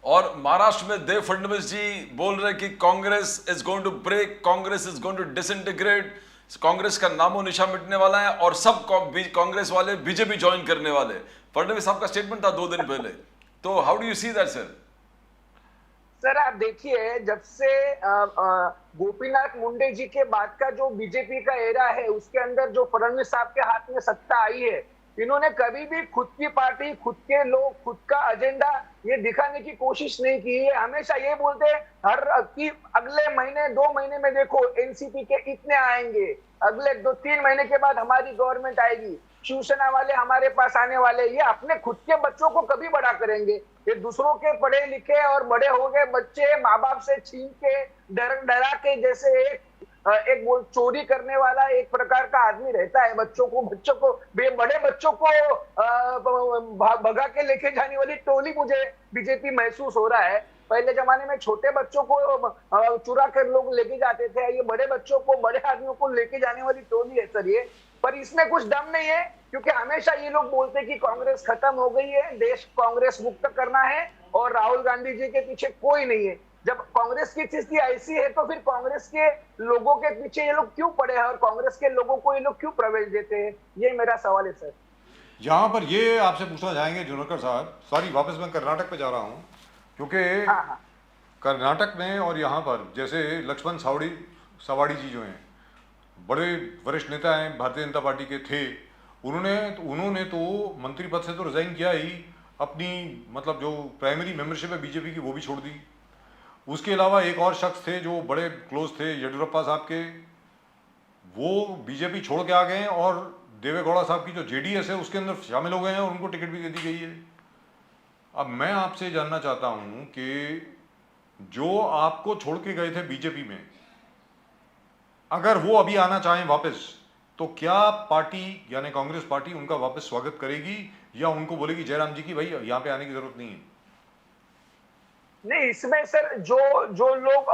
और महाराष्ट्र में देव फडणवीस जी बोल रहे कि Congress is going to break, Congress is going to disintegrate, Congress का नामो निशान मिटने वाला है और सब कांग्रेस वाले बीजेपी ज्वाइन करने वाले. फडणवीस साहब का स्टेटमेंट था 2 दिन पहले. तो how do you see that sir? Sir आप देखिए, जब से गोपीनाथ मुंडे जी के बाद का जो बीजेपी का एरा है, उसके अंदर जो फडणवीस साहब के हाथ में सत्ता आई है, इन्होंने कभी भी खुद की पार्टी, खुद के लोग, खुद का एजेंडा ये दिखाने की कोशिश नहीं की है. हमेशा ये बोलते हैं कि अगले महीने 2 महीने में देखो एनसीपी के इतने आएंगे, अगले 2-3 महीने के बाद हमारी गवर्नमेंट आएगी. शिवसेना वाले हमारे पास आने वाले, ये अपने खुद के बच्चों को कभी बड़ा करेंगे? ये दूसरों के पढ़े लिखे और बड़े हो गए बच्चे माँ बाप से छीन के डरा के, जैसे एक वो चोरी करने वाला एक प्रकार का आदमी रहता है, बच्चों को बड़े बच्चों को भगा के लेके जाने वाली टोली मुझे बीजेपी महसूस हो रहा है। पहले जमाने में छोटे बच्चों को चुरा कर लोग लेके जाते थे, ये बड़े बच्चों को, बड़े आदमियों को लेके जाने वाली टोली है सर ये। पर इसमें कुछ दम नहीं है, क्योंकि हमेशा ये लोग बोलते कि कांग्रेस खत्म हो गई है, देश कांग्रेस मुक्त करना है और राहुल गांधी जी के पीछे कोई नहीं है। जब कांग्रेस की स्थिति ऐसी है तो फिर कांग्रेस के लोगों के पीछे ये लोग क्यों पड़े हैं और कांग्रेस के लोगों को ये लोग क्यों प्रवेश देते हैं? ये मेरा सवाल है सर। यहाँ पर ये आपसे पूछना चाहेंगे जुनकर साहब, सॉरी वापस मैं कर्नाटक पे जा रहा हूँ, क्योंकि हाँ। कर्नाटक में और यहाँ पर जैसे लक्ष्मण सवाड़ी जी जो हैं, बड़े वरिष्ठ नेता हैं, भारतीय जनता पार्टी के थे, उन्होंने तो मंत्री पद से तो रिजाइन किया ही, अपनी मतलब जो प्राइमरी मेंबरशिप है बीजेपी की वो भी छोड़ दी। उसके अलावा एक और शख्स थे जो बड़े क्लोज थे येडियुरप्पा साहब के, वो बीजेपी छोड़ के आ गए हैं और देवेगौड़ा साहब की जो जेडीएस है उसके अंदर शामिल हो गए हैं और उनको टिकट भी दे दी गई है। अब मैं आपसे जानना चाहता हूं कि जो आपको छोड़ के गए थे बीजेपी में, अगर वो अभी आना चाहें वापस, तो क्या पार्टी यानी कांग्रेस पार्टी उनका वापस स्वागत करेगी या उनको बोलेगी जयराम जी की भाई यहाँ पे आने की जरूरत नहीं है? नहीं, इसमें सर जो लोग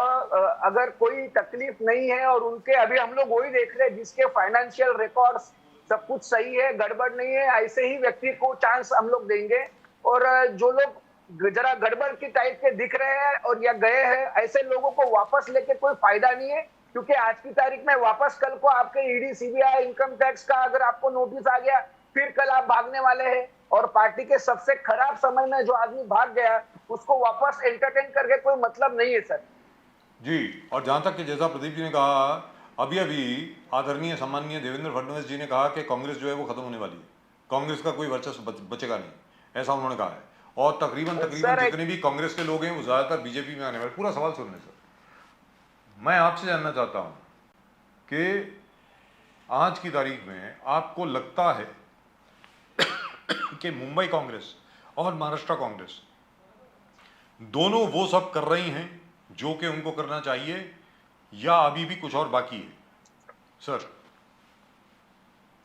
अगर कोई तकलीफ नहीं है और उनके, अभी हम लोग वही देख रहे हैं जिसके फाइनेंशियल रिकॉर्ड्स सब कुछ सही है, गड़बड़ नहीं है, ऐसे ही व्यक्ति को चांस हम लोग देंगे। और जो लोग जरा गड़बड़ की टाइप के दिख रहे हैं और या गए हैं, ऐसे लोगों को वापस लेके कोई फायदा नहीं है, क्योंकि आज की तारीख में वापस कल को आपके ईडी सीबीआई इनकम टैक्स का अगर आपको नोटिस आ गया, फिर कल आप भागने वाले हैं। और पार्टी के सबसे खराब समय में जो आदमी भाग गया उसको वापस एंटरटेन करके कोई मतलब नहीं है सर जी। और जहां तक कि जैसा प्रदीप जी ने कहा, अभी आदरणीय सम्माननीय देवेंद्र फडणवीस जी ने कहा कि कांग्रेस जो है वो खत्म होने वाली है, कांग्रेस का कोई वर्चस्व बचेगा नहीं, ऐसा उन्होंने कहा है। और तकरीबन जितने भी कांग्रेस के लोग हैं वो ज्यादातर बीजेपी में आने वाले। पूरा सवाल सुनने सर, मैं आपसे जानना चाहता हूं कि आज की तारीख में आपको लगता है कि मुंबई कांग्रेस और महाराष्ट्र कांग्रेस दोनों वो सब कर रही हैं जो कि उनको करना चाहिए, या अभी भी कुछ और बाकी है?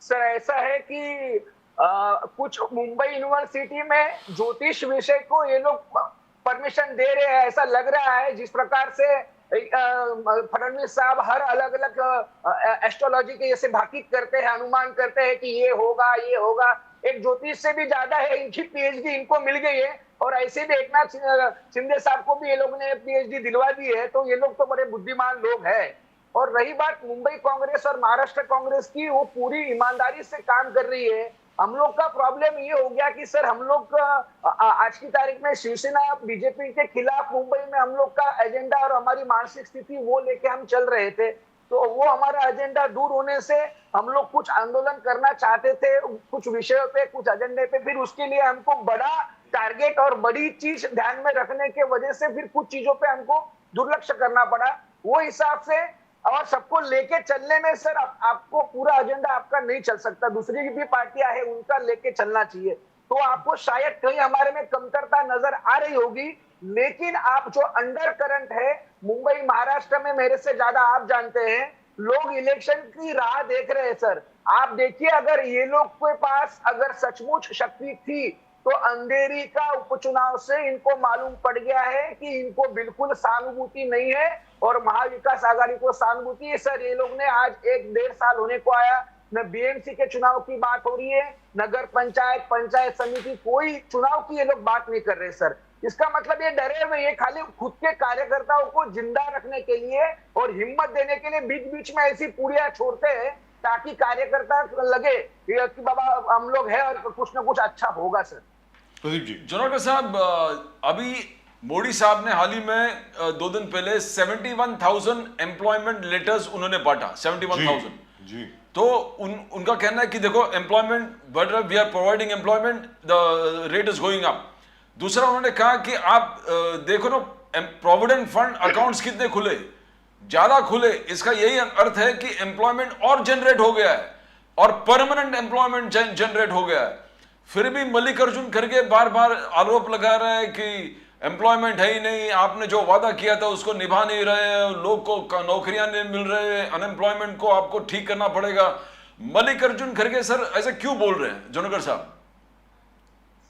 सर ऐसा है कि कुछ मुंबई यूनिवर्सिटी में ज्योतिष विषय को ये लोग परमिशन दे रहे हैं, ऐसा लग रहा है। जिस प्रकार से फडणवीस साहब हर अलग अलग एस्ट्रोलॉजी के जैसे भाकित करते हैं, अनुमान करते हैं कि ये होगा ये होगा, एक ज्योतिष से भी ज्यादा है इनकी पीएचडी इनको मिल गई है। और ऐसे भी एकनाथ शिंदे साहब को भी ये लोग ने पीएचडी दिलवा दी है, तो ये लोग तो बड़े बुद्धिमान लोग हैं। और रही बात मुंबई कांग्रेस और महाराष्ट्र कांग्रेस की, वो पूरी ईमानदारी से काम कर रही है। हम लोग का प्रॉब्लम ये हो गया कि सर हम लोग आज की तारीख में शिवसेना बीजेपी के खिलाफ मुंबई में हम लोग का एजेंडा और हमारी मानसिक स्थिति वो लेके हम चल रहे थे, तो वो हमारा एजेंडा दूर होने से हम लोग कुछ आंदोलन करना चाहते थे कुछ विषयों पे, कुछ एजेंडे पे, फिर उसके लिए हमको बड़ा टारगेट और बड़ी चीज ध्यान में रखने के वजह से फिर कुछ चीजों पे हमको दुर्लक्ष्य करना पड़ा। वो हिसाब से और सबको लेके चलने में सर आपको पूरा एजेंडा आपका नहीं चल सकता, दूसरी भी पार्टियां हैं उनका लेके चलना चाहिए। तो आपको शायद कहीं हमारे में कमतरता नजर आ रही होगी, लेकिन आप जो अंडर करंट है मुंबई महाराष्ट्र में मेरे से ज्यादा आप जानते हैं, लोग इलेक्शन की राह देख रहे हैं सर। आप देखिए, अगर ये लोग के पास अगर सचमुच शक्ति थी तो अंधेरी का उपचुनाव से इनको मालूम पड़ गया है कि इनको बिल्कुल सहानुभूति नहीं है और महाविकास आघाड़ी को सहानुभूति है। सर ये लोग ने आज 1-1.5 साल होने को आया, न बीएमसी के चुनाव की बात हो रही है, नगर पंचायत पंचायत समिति कोई चुनाव की ये लोग बात नहीं कर रहे सर। इसका मतलब ये डरे हुए, ये खाली खुद के कार्यकर्ताओं को जिंदा रखने के लिए और हिम्मत देने के लिए बीच बीच में ऐसी पूरियां छोड़ते हैं ताकि कार्यकर्ता लगे कि बाबा हम लोग हैं और कुछ ना कुछ अच्छा होगा सर। प्रदीप जी। जनोकर साहब, अभी मोदी साहब ने हाल ही में 2 दिन पहले 71,000 एम्प्लॉयमेंट लेटर्स उन्होंने बांटा, 71,000 जी। तो उनका कहना है कि देखो एम्प्लॉयमेंट बढ़ रहा, we are providing employment, the rate is going up. दूसरा उन्होंने कहा कि आप देखो ना प्रोविडेंट फंड अकाउंट्स कितने खुले, ज्यादा खुले, इसका यही अर्थ है कि एम्प्लॉयमेंट और जनरेट हो गया है। और परमानेंट एम्प्लॉयमेंट जनरेट हो गया है। फिर भी मल्लिकार्जुन खड़गे बार बार आरोप लगा रहे हैं कि एम्प्लॉयमेंट है ही नहीं, आपने जो वादा किया था उसको निभा नहीं रहे, लोग को नौकरियां नहीं मिल रहे, अनएम्प्लॉयमेंट को आपको ठीक करना पड़ेगा। मल्लिकार्जुन खड़गे सर ऐसे क्यों बोल रहे हैं जोनकर साहब?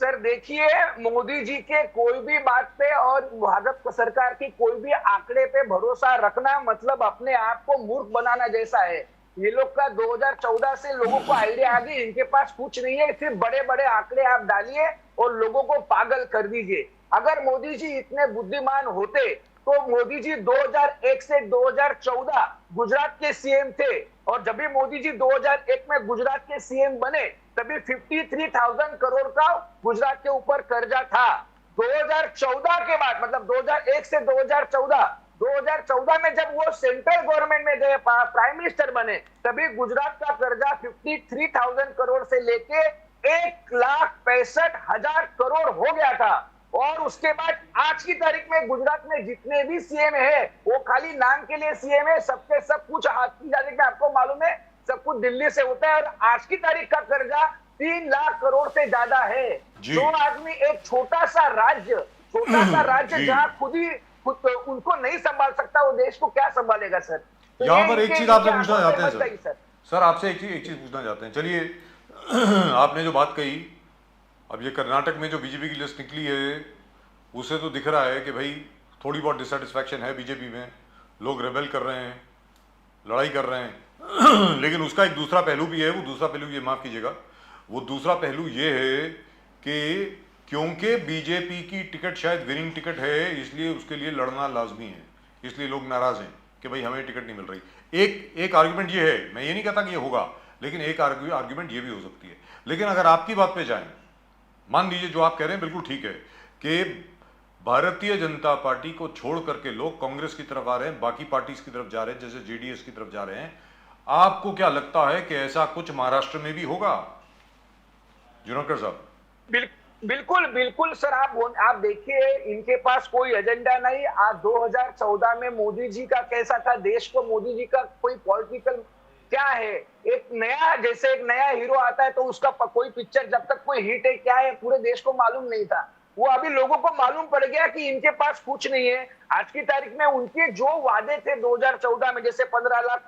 सर देखिए, मोदी जी के कोई भी बात पे और भारत सरकार की कोई भी आंकड़े पे भरोसा रखना मतलब अपने आप को मूर्ख बनाना जैसा है। ये लोग का 2014 से लोगों को आइडिया आ गई, इनके पास कुछ नहीं है, सिर्फ बड़े बड़े आंकड़े आप डालिए और लोगों को पागल कर दीजिए। अगर मोदी जी इतने बुद्धिमान होते तो मोदी जी 2001 से 2014 गुजरात के सीएम थे, और जब भी मोदी जी 2001 में गुजरात के सीएम बने तभी 53,000 करोड़ का गुजरात के ऊपर कर्जा था। 2014 के बाद मतलब 2001 से 2014 में जब वो सेंट्रल गवर्नमेंट में गए, प्राइम मिनिस्टर बने, तभी गुजरात का कर्जा 53,000 करोड़ से लेके 1,65,000 करोड़ हो गया था। और उसके बाद आज की तारीख में गुजरात में जितने भी सीएम है वो खाली नाम के लिए सीएम है, सबके सब कुछ हाथ की जाने के आपको मालूम है, सब कुछ दिल्ली से होता है। और आज की तारीख का कर्जा 3 लाख करोड़ से ज्यादा है। जो आदमी एक छोटा सा राज्य जहाँ उनको नहीं संभाल सकता, वो देश को क्या संभालेगा सर? तो यहाँ पर एक चीज आपसे पूछना चाहते हैं सर। सर आपसे एक चीज पूछना चाहते हैं। चलिए आपने जो बात कही, अब ये कर्नाटक में जो बीजेपी की लिस्ट निकली है उसे तो दिख रहा है कि भाई थोड़ी बहुत डिससेटिस्फैक्शन है बीजेपी में, लोग रेबेल कर रहे हैं, लड़ाई कर रहे हैं लेकिन उसका एक दूसरा पहलू भी है। वो दूसरा पहलू, ये माफ़ कीजिएगा, वो दूसरा पहलू ये है कि क्योंकि बीजेपी की टिकट शायद विनिंग टिकट है, इसलिए उसके लिए लड़ना लाजमी है, इसलिए लोग नाराज़ हैं कि भाई हमें टिकट नहीं मिल रही। एक आर्गुमेंट ये है, मैं ये नहीं कहता कि ये होगा, लेकिन एक आर्गुमेंट ये भी हो सकती है। लेकिन अगर आपकी बात पे जाएं, मान लीजिए जो आप कह रहे हैं बिल्कुल ठीक है कि भारतीय जनता पार्टी को छोड़ करके लोग कांग्रेस की तरफ आ रहे हैं, बाकी पार्टीज की तरफ जा रहे हैं, जैसे जेडीएस की तरफ जा रहे हैं, आपको क्या लगता है कि ऐसा कुछ महाराष्ट्र में भी होगा जुनकर साहब? बिल्कुल सर, आप देखिए, इनके पास कोई एजेंडा नहीं। आज 2014 में मोदी जी का कैसा था, देश को मोदी जी का कोई पॉलिटिकल क्या है, एक नया हीरो आता है तो उसका कोई पिक्चर जब तक कोई हिट है क्या है पूरे देश को मालूम नहीं था। वो अभी लोगों को मालूम पड़ गया कि इनके पास कुछ नहीं है। आज की तारीख में उनके जो वादे थे 2014 में, जैसे 15 लाख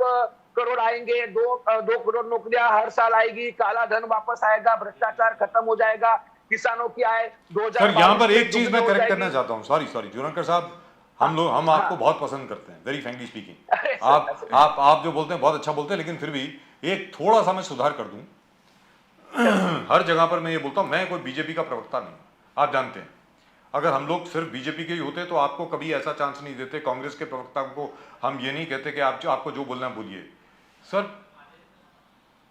करोड़ आएंगे, 2 करोड़ नौकरियां हर साल आएगी, काला धन वापस आएगा, भ्रष्टाचार खत्म हो जाएगा, किसानों की आय 2000। सर यहाँ पर एक चीज मैं करेक्ट करना चाहता हूँ, सॉरी जुनकर साहब, हम आपको बहुत पसंद करते हैं, वेरी फ्रैंकली स्पीकिंग। आप जो बोलते हैं बहुत अच्छा बोलते हैं, लेकिन फिर भी एक थोड़ा सा मैं सुधार कर दूं। हर जगह पर मैं ये बोलता हूं, मैं कोई बीजेपी का प्रवक्ता नहीं, आप जानते हैं। अगर हम लोग सिर्फ बीजेपी के ही होते तो आपको कभी ऐसा चांस नहीं देते। कांग्रेस के प्रवक्ता को हम ये नहीं कहते कि आपको जो बोलना है बोलिए। सर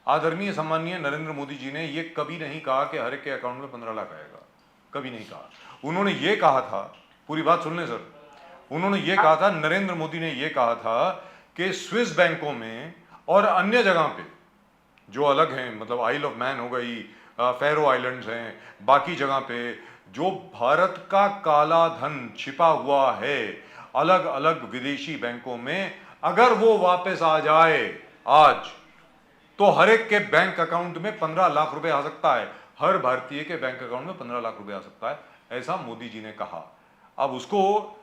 आदरणीय सम्माननीय नरेंद्र मोदी जी ने ये कभी नहीं कहा कि हर एक के अकाउंट में 15 लाख आएगा, कभी नहीं कहा। उन्होंने ये कहा था, पूरी बात सुन लें सर, उन्होंने ये कहा था, नरेंद्र मोदी ने ये कहा था कि स्विस बैंकों में और अन्य जगह पे जो अलग हैं, मतलब आइल ऑफ मैन हो गई, फेरो आइलैंड्स हैं, बाकी जगह पे जो भारत का काला धन छिपा हुआ है अलग अलग विदेशी बैंकों में, अगर वो वापस आ जाए आज तो हर एक के बैंक अकाउंट में 15 लाख रुपए आ सकता है, हर भारतीय के बैंक अकाउंट में 15 लाख रुपए आ सकता है, ऐसा मोदी जी ने कहा। अब उसको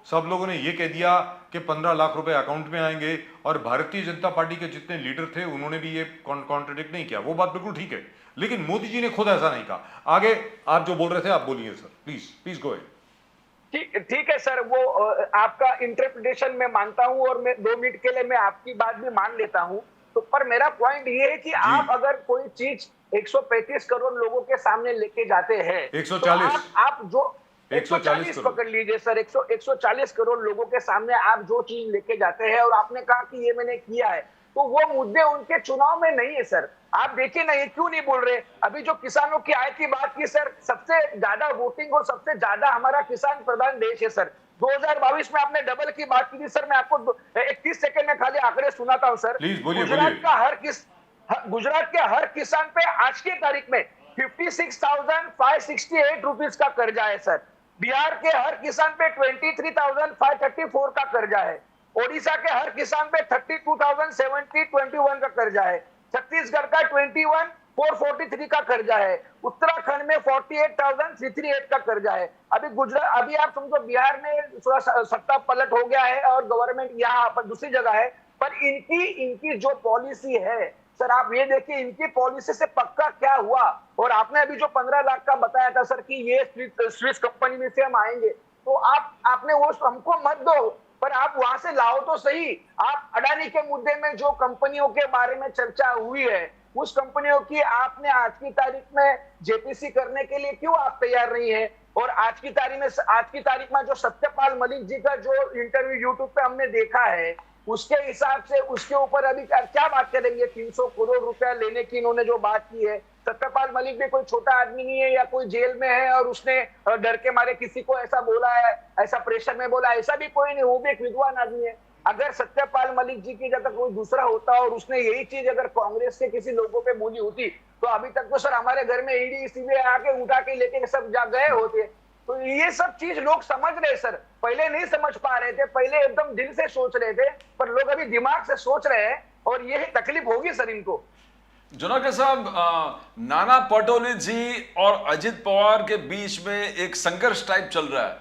सब लोगों ने ये कह दिया कि 15 लाख रुपए अकाउंट में आएंगे, और भारतीय जनता पार्टी के जितने लीडर थे उन्होंने भी ये कॉन्ट्रडिक्ट नहीं किया। वो बात बिल्कुल ठीक है, लेकिन मोदी जी ने खुद ऐसा नहीं कहा। आगे आप जो बोल रहे थे आप बोलिए सर, प्लीज गो अहेड। ठीक है सर, वो आपका इंटरप्रिटेशन मैं मानता हूं, और मैं 2 मिनट के लिए मैं आपकी बात भी मान लेता हूं। तो पर मेरा पॉइंट ये है कि आप अगर कोई चीज 135 करोड़ लोगों के सामने लेके जाते हैं, 140 तो आप जो 140 पकड़ लीजिए सर, 140 करोड़ लोगों के सामने आप जो चीज लेके जाते हैं और आपने कहा कि ये मैंने किया है, तो वो मुद्दे उनके चुनाव में नहीं है सर। आप देखिए ना, ये क्यों नहीं बोल रहे? अभी जो किसानों की आय की बात की सर, सबसे ज्यादा वोटिंग और सबसे ज्यादा हमारा किसान प्रधान देश है सर। 2022 में आपने डबल की बात की थी सर, मैं आपको 31 सेकंड में खाली आंकड़े सुनाता हूं सर। गुजरात के हर किसान पे आज की तारीख में 56,568 रुपीज का कर्जा है सर। बिहार के हर किसान पे 23,534 का कर्जा है। ओडिशा के हर किसान पे 32,021 का कर्जा है। छत्तीसगढ़ का 21,443 का कर्जा है, उत्तराखंड में 48,338 का कर्जा है। अभी गुजरात, अभी आप समझो बिहार में थोड़ा सत्ता पलट हो गया है और गवर्नमेंट यहाँ पर दूसरी जगह है, पर इनकी जो पॉलिसी है सर, आप ये देखिए इनकी पॉलिसी से पक्का क्या हुआ। और आपने अभी जो 15 लाख का बताया था सर कि ये स्विस कंपनी में से हम आएंगे, तो आपने वो हमको मत दो, पर आप वहां से लाओ तो सही। आप अडानी के मुद्दे में जो कंपनियों के बारे में चर्चा हुई है, उस कंपनियों की आपने आज की तारीख में जेपीसी करने के लिए क्यों आप तैयार नहीं है? और आज की तारीख में जो सत्यपाल मलिक जी का जो इंटरव्यू यूट्यूब पे हमने देखा है, उसके हिसाब से उसके ऊपर अभी क्या बात करेंगे? 300 करोड़ रुपया लेने की इन्होंने जो बात की है। सत्यपाल मलिक भी कोई छोटा आदमी नहीं है या कोई जेल में है और उसने डर के मारे किसी को ऐसा बोला है, ऐसा प्रेशर में बोला, ऐसा भी कोई नहीं। वो भी एक विद्वान आदमी है। अगर सत्यपाल मलिक जी की जगह कोई दूसरा होता और उसने यही चीज अगर कांग्रेस के किसी लोगों पे बोली होती, तो अभी तक तो सर हमारे घर में ईडी सीबीआई आके उठा के लेके सब जा गए होते। तो ये सब चीज लोग समझ रहे सर, पहले नहीं समझ पा रहे थे, पहले एकदम दिल से सोच रहे थे, पर लोग अभी दिमाग से सोच रहे हैं और ये तकलीफ होगी सर इनको। जुनाकर साहब, नाना पटोले जी और अजित पवार के बीच में एक संघर्ष टाइप चल रहा है।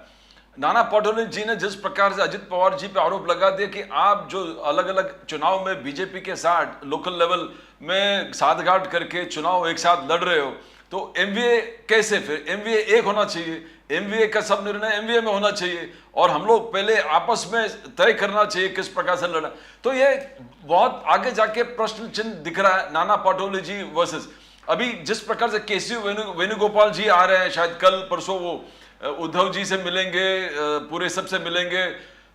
नाना पटोले जी ने जिस प्रकार से अजित पवार जी पे आरोप लगा दिया कि आप जो अलग अलग चुनाव में बीजेपी के साथ लोकल लेवल में साठगांठ करके चुनाव एक साथ लड़ रहे हो, तो एमवीए कैसे? फिर एमवीए एक होना चाहिए, एमवीए का सब निर्णय एमवीए में होना चाहिए और हम लोग पहले आपस में तय करना चाहिए किस प्रकार से लड़ना। तो ये बहुत आगे जाके प्रश्न चिन्ह दिख रहा है नाना पटोले जी वर्सेस अभी जिस प्रकार से केसी वेणुगोपाल जी आ रहे हैं, शायद कल परसों वो उद्धव जी से मिलेंगे, पूरे सबसे मिलेंगे।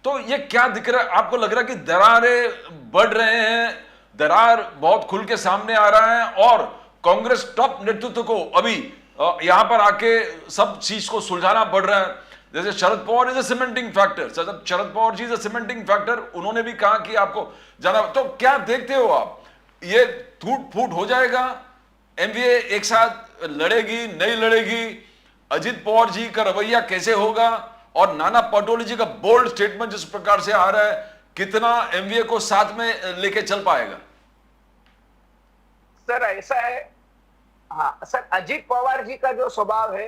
तो ये क्या दिख रहा है? आपको लग रहा है कि दरारें बढ़ रहे हैं, दरार बहुत खुल के सामने आ रहा है और कांग्रेस टॉप नेतृत्व को अभी यहां पर आके सब चीज को सुलझाना पड़ रहा है? जैसे Sharad Pawar is a cementing factor, Sharad Pawar ji is a cementing factor, उन्होंने भी कहा कि आपको जाना। तो क्या देखते हो आप, ये टूट फूट हो जाएगा? एमवीए एक साथ लड़ेगी नहीं लड़ेगी? अजित पवार जी का रवैया कैसे होगा? और नाना पटोले जी का बोल्ड स्टेटमेंट जिस प्रकार से आ रहा है, कितना एमवीए को साथ में लेके चल पाएगा? सर ऐसा है, हाँ सर, अजित पवार जी का जो स्वभाव है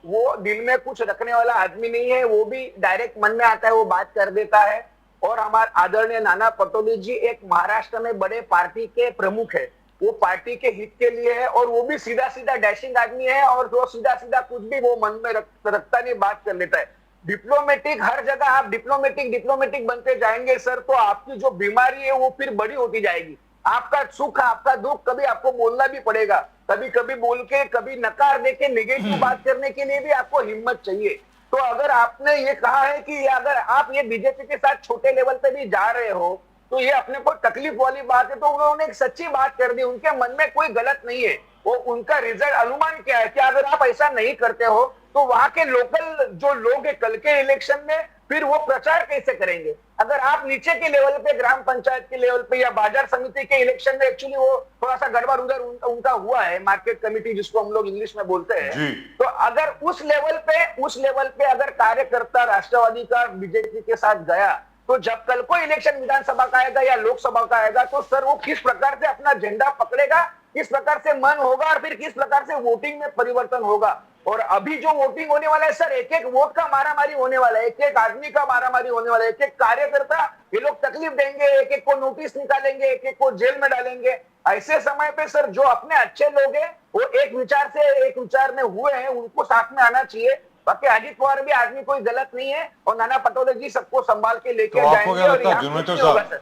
वो दिल में कुछ रखने वाला आदमी नहीं है। वो भी डायरेक्ट मन में आता है वो बात कर देता है। और हमारे आदरणीय नाना पटोले जी एक महाराष्ट्र में बड़े पार्टी के प्रमुख है, वो पार्टी के हित के लिए है और वो भी सीधा सीधा डैशिंग आदमी है और जो सीधा सीधा कुछ भी वो मन में रखता नहीं, बात कर लेता है। डिप्लोमेटिक, हर जगह आप डिप्लोमेटिक बनते जाएंगे सर, तो आपकी जो बीमारी है वो फिर बड़ी होती जाएगी। आपका सुख आपका दुख कभी आपको बोलना भी पड़ेगा, कभी कभी बोल के, कभी नकार दे के नेगेटिव बात करने के लिए भी आपको हिम्मत चाहिए। तो अगर आपने ये कहा है कि अगर आप ये बीजेपी के साथ छोटे लेवल पे भी जा रहे हो तो ये अपने को तकलीफ वाली बात है, तो उन्होंने एक सच्ची बात कर दी। उनके मन में कोई गलत नहीं है, वो उनका रिजल्ट अनुमान क्या है कि अगर आप ऐसा नहीं करते हो तो वहां के लोकल जो लोग है कल के इलेक्शन में फिर वो प्रचार कैसे करेंगे? अगर आप नीचे के लेवल पे, ग्राम पंचायत के लेवल पे या बाजार समिति के इलेक्शन में, एक्चुअली वो थोड़ा सा गड़बड़ उधर उनका हुआ है, मार्केट कमेटी जिसको हम लोग इंग्लिश में बोलते हैं। तो अगर उस लेवल पे अगर कार्यकर्ता राष्ट्रवादी का बीजेपी के साथ गया, तो जब कल को इलेक्शन विधानसभा का आएगा या लोकसभा का आएगा, तो सर वो किस प्रकार से अपना झंडा पकड़ेगा, किस प्रकार से मन होगा और फिर किस प्रकार से वोटिंग में परिवर्तन होगा। और अभी जो वोटिंग होने वाला है सर, एक एक वोट का मारामारी होने वाला है, एक एक आदमी का मारामारी होने वाला है, एक एक कार्यकर्ता, ये लोग तकलीफ देंगे, एक एक को नोटिस निकालेंगे, एक एक को जेल में डालेंगे। ऐसे समय पे सर जो अपने अच्छे लोग हैं वो एक विचार में हुए हैं, उनको साथ में आना चाहिए। बाकी अजित पवार भी आदमी कोई गलत नहीं है और नाना पटोले जी सबको संभाल के लेके तो जाएंगे। और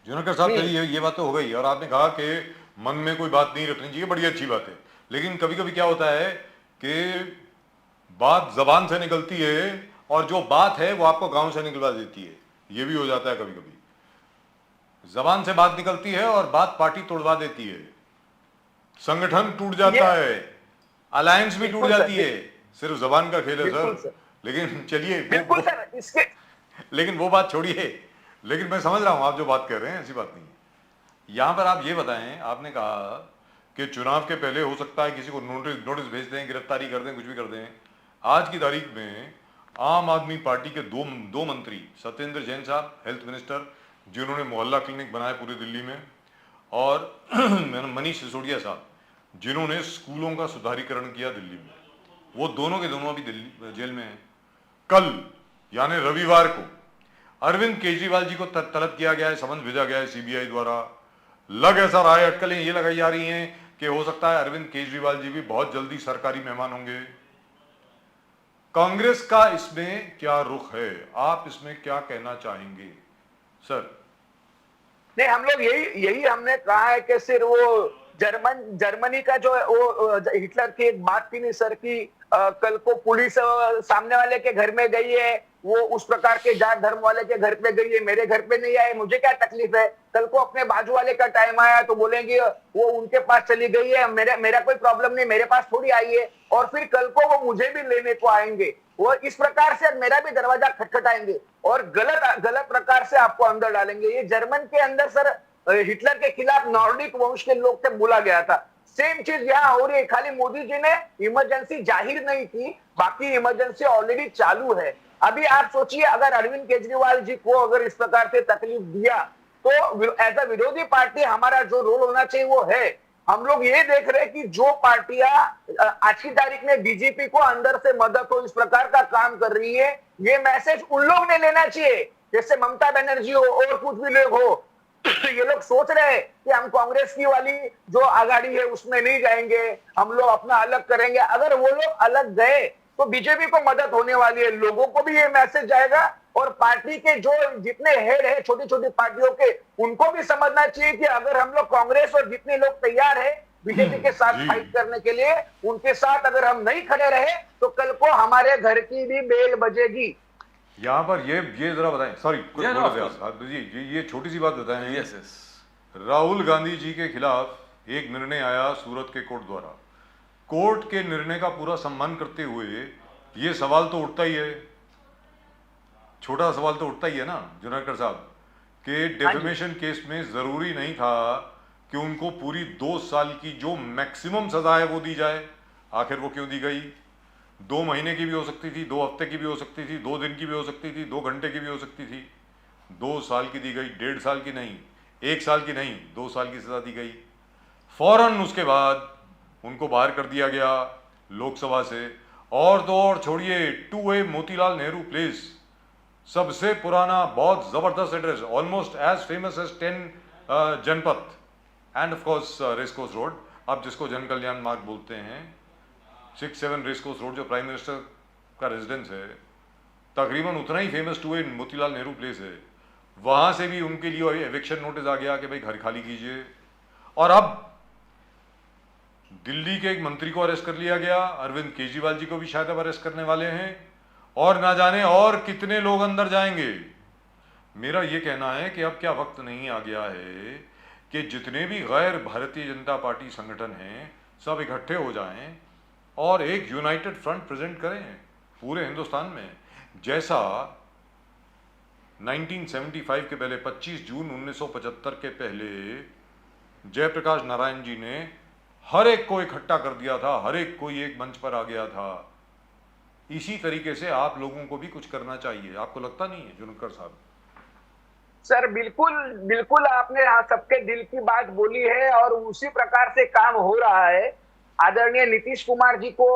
जुनेकर साहब ये बात तो हो गई और आपने कहा कि मन में कोई बात नहीं रखनी चाहिए, बड़ी अच्छी बात है। लेकिन कभी कभी क्या होता है कि बात जबान से निकलती है और जो बात है वो आपको गांव से निकलवा देती है, ये भी हो जाता है कभी कभी। जबान से बात निकलती है और बात पार्टी तोड़वा देती है, संगठन टूट जाता है, अलायंस भी टूट जाती है। सिर्फ जबान का खेल है सर। लेकिन चलिए बिल्कुल सर, इसके लेकिन वो बात छोड़िए। लेकिन मैं समझ रहा हूं आप जो बात कर रहे हैं, ऐसी बात नहीं है। यहां पर आप ये बताएं, आपने कहा कि चुनाव के पहले हो सकता है किसी को नोटिस भेज दें, गिरफ्तारी कर दें, कुछ भी कर दें। आज की तारीख में आम आदमी पार्टी के दो मंत्री, सत्येंद्र जैन साहब हेल्थ मिनिस्टर, जिन्होंने मोहल्ला क्लिनिक बनाए पूरी दिल्ली में, और मनीष सिसोदिया साहब, जिन्होंने स्कूलों का सुधारीकरण किया दिल्ली में, वो दोनों के दोनों अभी दिल्ली जेल में हैं। कल यानी रविवार को अरविंद केजरीवाल जी को तलब किया गया है, समन भेजा गया है सीबीआई द्वारा। लग ऐसा रहा है, अटकलें ये लगाई जा रही हैं कि हो सकता है अरविंद केजरीवाल जी भी बहुत जल्दी सरकारी मेहमान होंगे। कांग्रेस का इसमें क्या रुख है, आप इसमें क्या कहना चाहेंगे सर? नहीं, हम लोग यही हमने कहा है कि सिर्फ वो जर्मनी का जो वो हिटलर की एक बात थी नहीं सर की कल को पुलिस सामने वाले के घर में गई है, वो उस प्रकार के जात धर्म वाले के घर पे गई है, मेरे घर पे नहीं आए, मुझे क्या तकलीफ है? कल को अपने बाजू वाले का टाइम आया तो बोलेंगे वो उनके पास चली गई है, मेरा कोई प्रॉब्लम नहीं, मेरे पास थोड़ी आई है, और फिर कल को वो मुझे भी लेने को आएंगे, वो इस प्रकार से मेरा भी दरवाजा खटखटाएंगे और गलत प्रकार से आपको अंदर डालेंगे। ये जर्मन के अंदर सर हिटलर के खिलाफ नॉर्डिक वंश के लोग से बोला गया था। सेम चीज यहाँ हो रही है, खाली मोदी जी ने इमरजेंसी जाहिर नहीं की, बाकी इमरजेंसी ऑलरेडी चालू है। अभी आप सोचिए, अगर अरविंद केजरीवाल जी को अगर इस प्रकार से तकलीफ दिया तो एज अ विरोधी पार्टी हमारा जो रोल होना चाहिए वो है। हम लोग ये देख रहे हैं कि जो पार्टियां आज की तारीख में बीजेपी को अंदर से मदद हो इस प्रकार का काम कर रही है, ये मैसेज उन लोग ने लेना चाहिए, जैसे ममता बनर्जी हो और कुछ भी लोग हो। ये लोग सोच रहे हैं कि हम कांग्रेस की वाली जो आघाड़ी है उसमें नहीं जाएंगे, हम लोग अपना अलग करेंगे। अगर वो लोग अलग गए तो बीजेपी को मदद होने वाली है, लोगों को भी ये मैसेज जाएगा और पार्टी के जो जितने हेड है छोटी छोटी पार्टियों के, उनको भी समझना चाहिए कि अगर हम लोग कांग्रेस और जितने लोग तैयार है बीजेपी के साथ फाइट करने के लिए, उनके साथ अगर हम नहीं खड़े रहे तो कल को हमारे घर की भी बेल बजेगी। यहाँ पर ये जरा बताएं, सॉरी ये छोटी सी बात बताएं। यस राहुल गांधी जी के खिलाफ एक निर्णय आया सूरत के कोर्ट द्वारा। कोर्ट के निर्णय का पूरा सम्मान करते हुए ये सवाल तो उठता ही है, छोटा सवाल तो उठता ही है ना जुनाकर साहब, कि डेफेमेशन केस में जरूरी नहीं था कि उनको पूरी 2 साल की जो मैक्सिमम सजा है वो दी जाए। आखिर वो क्यों दी गई? 2 महीने की भी हो सकती थी, 2 हफ्ते की भी हो सकती थी, 2 दिन की भी हो सकती थी, 2 घंटे की भी हो सकती थी। 2 साल की दी गई, 1.5 साल की नहीं, 1 साल की नहीं, 2 साल की सजा दी गई। फौरन उसके बाद उनको बाहर कर दिया गया लोकसभा से। और तो और छोड़िए, 2A मोतीलाल नेहरू प्लेस, सबसे पुराना बहुत जबरदस्त address, almost as famous as 10 Janpath, and of course racecourse road, अब जिसको जन कल्याण मार्ग बोलते हैं, 6-7 रेसकोर्स रोड जो प्राइम मिनिस्टर का रेजिडेंस है, तकरीबन उतना ही famous 2A Motilal Nehru place है। वहां से भी उनके लिए एविक्शन नोटिस आ गया कि भाई घर खाली कीजिए। और अब दिल्ली के एक मंत्री को अरेस्ट कर लिया गया, अरविंद केजरीवाल जी को भी शायद अब अरेस्ट करने वाले हैं, और ना जाने और कितने लोग अंदर जाएंगे। मेरा यह कहना है कि अब क्या वक्त नहीं आ गया है कि जितने भी गैर भारतीय जनता पार्टी संगठन हैं सब इकट्ठे हो जाएं और एक यूनाइटेड फ्रंट प्रेजेंट करें पूरे हिंदुस्तान में, जैसा 1975 के पहले 25 जून 1975 के पहले जयप्रकाश नारायण जी ने हर एक को इकट्ठा कर दिया था, हर एक कोई एक मंच पर आ गया था। इसी तरीके से आप लोगों को भी कुछ करना चाहिए, आपको लगता नहीं है जुनकर साहब? सर बिल्कुल आपने सबके दिल की बात बोली है और उसी प्रकार से काम हो रहा है। आदरणीय नीतीश कुमार जी को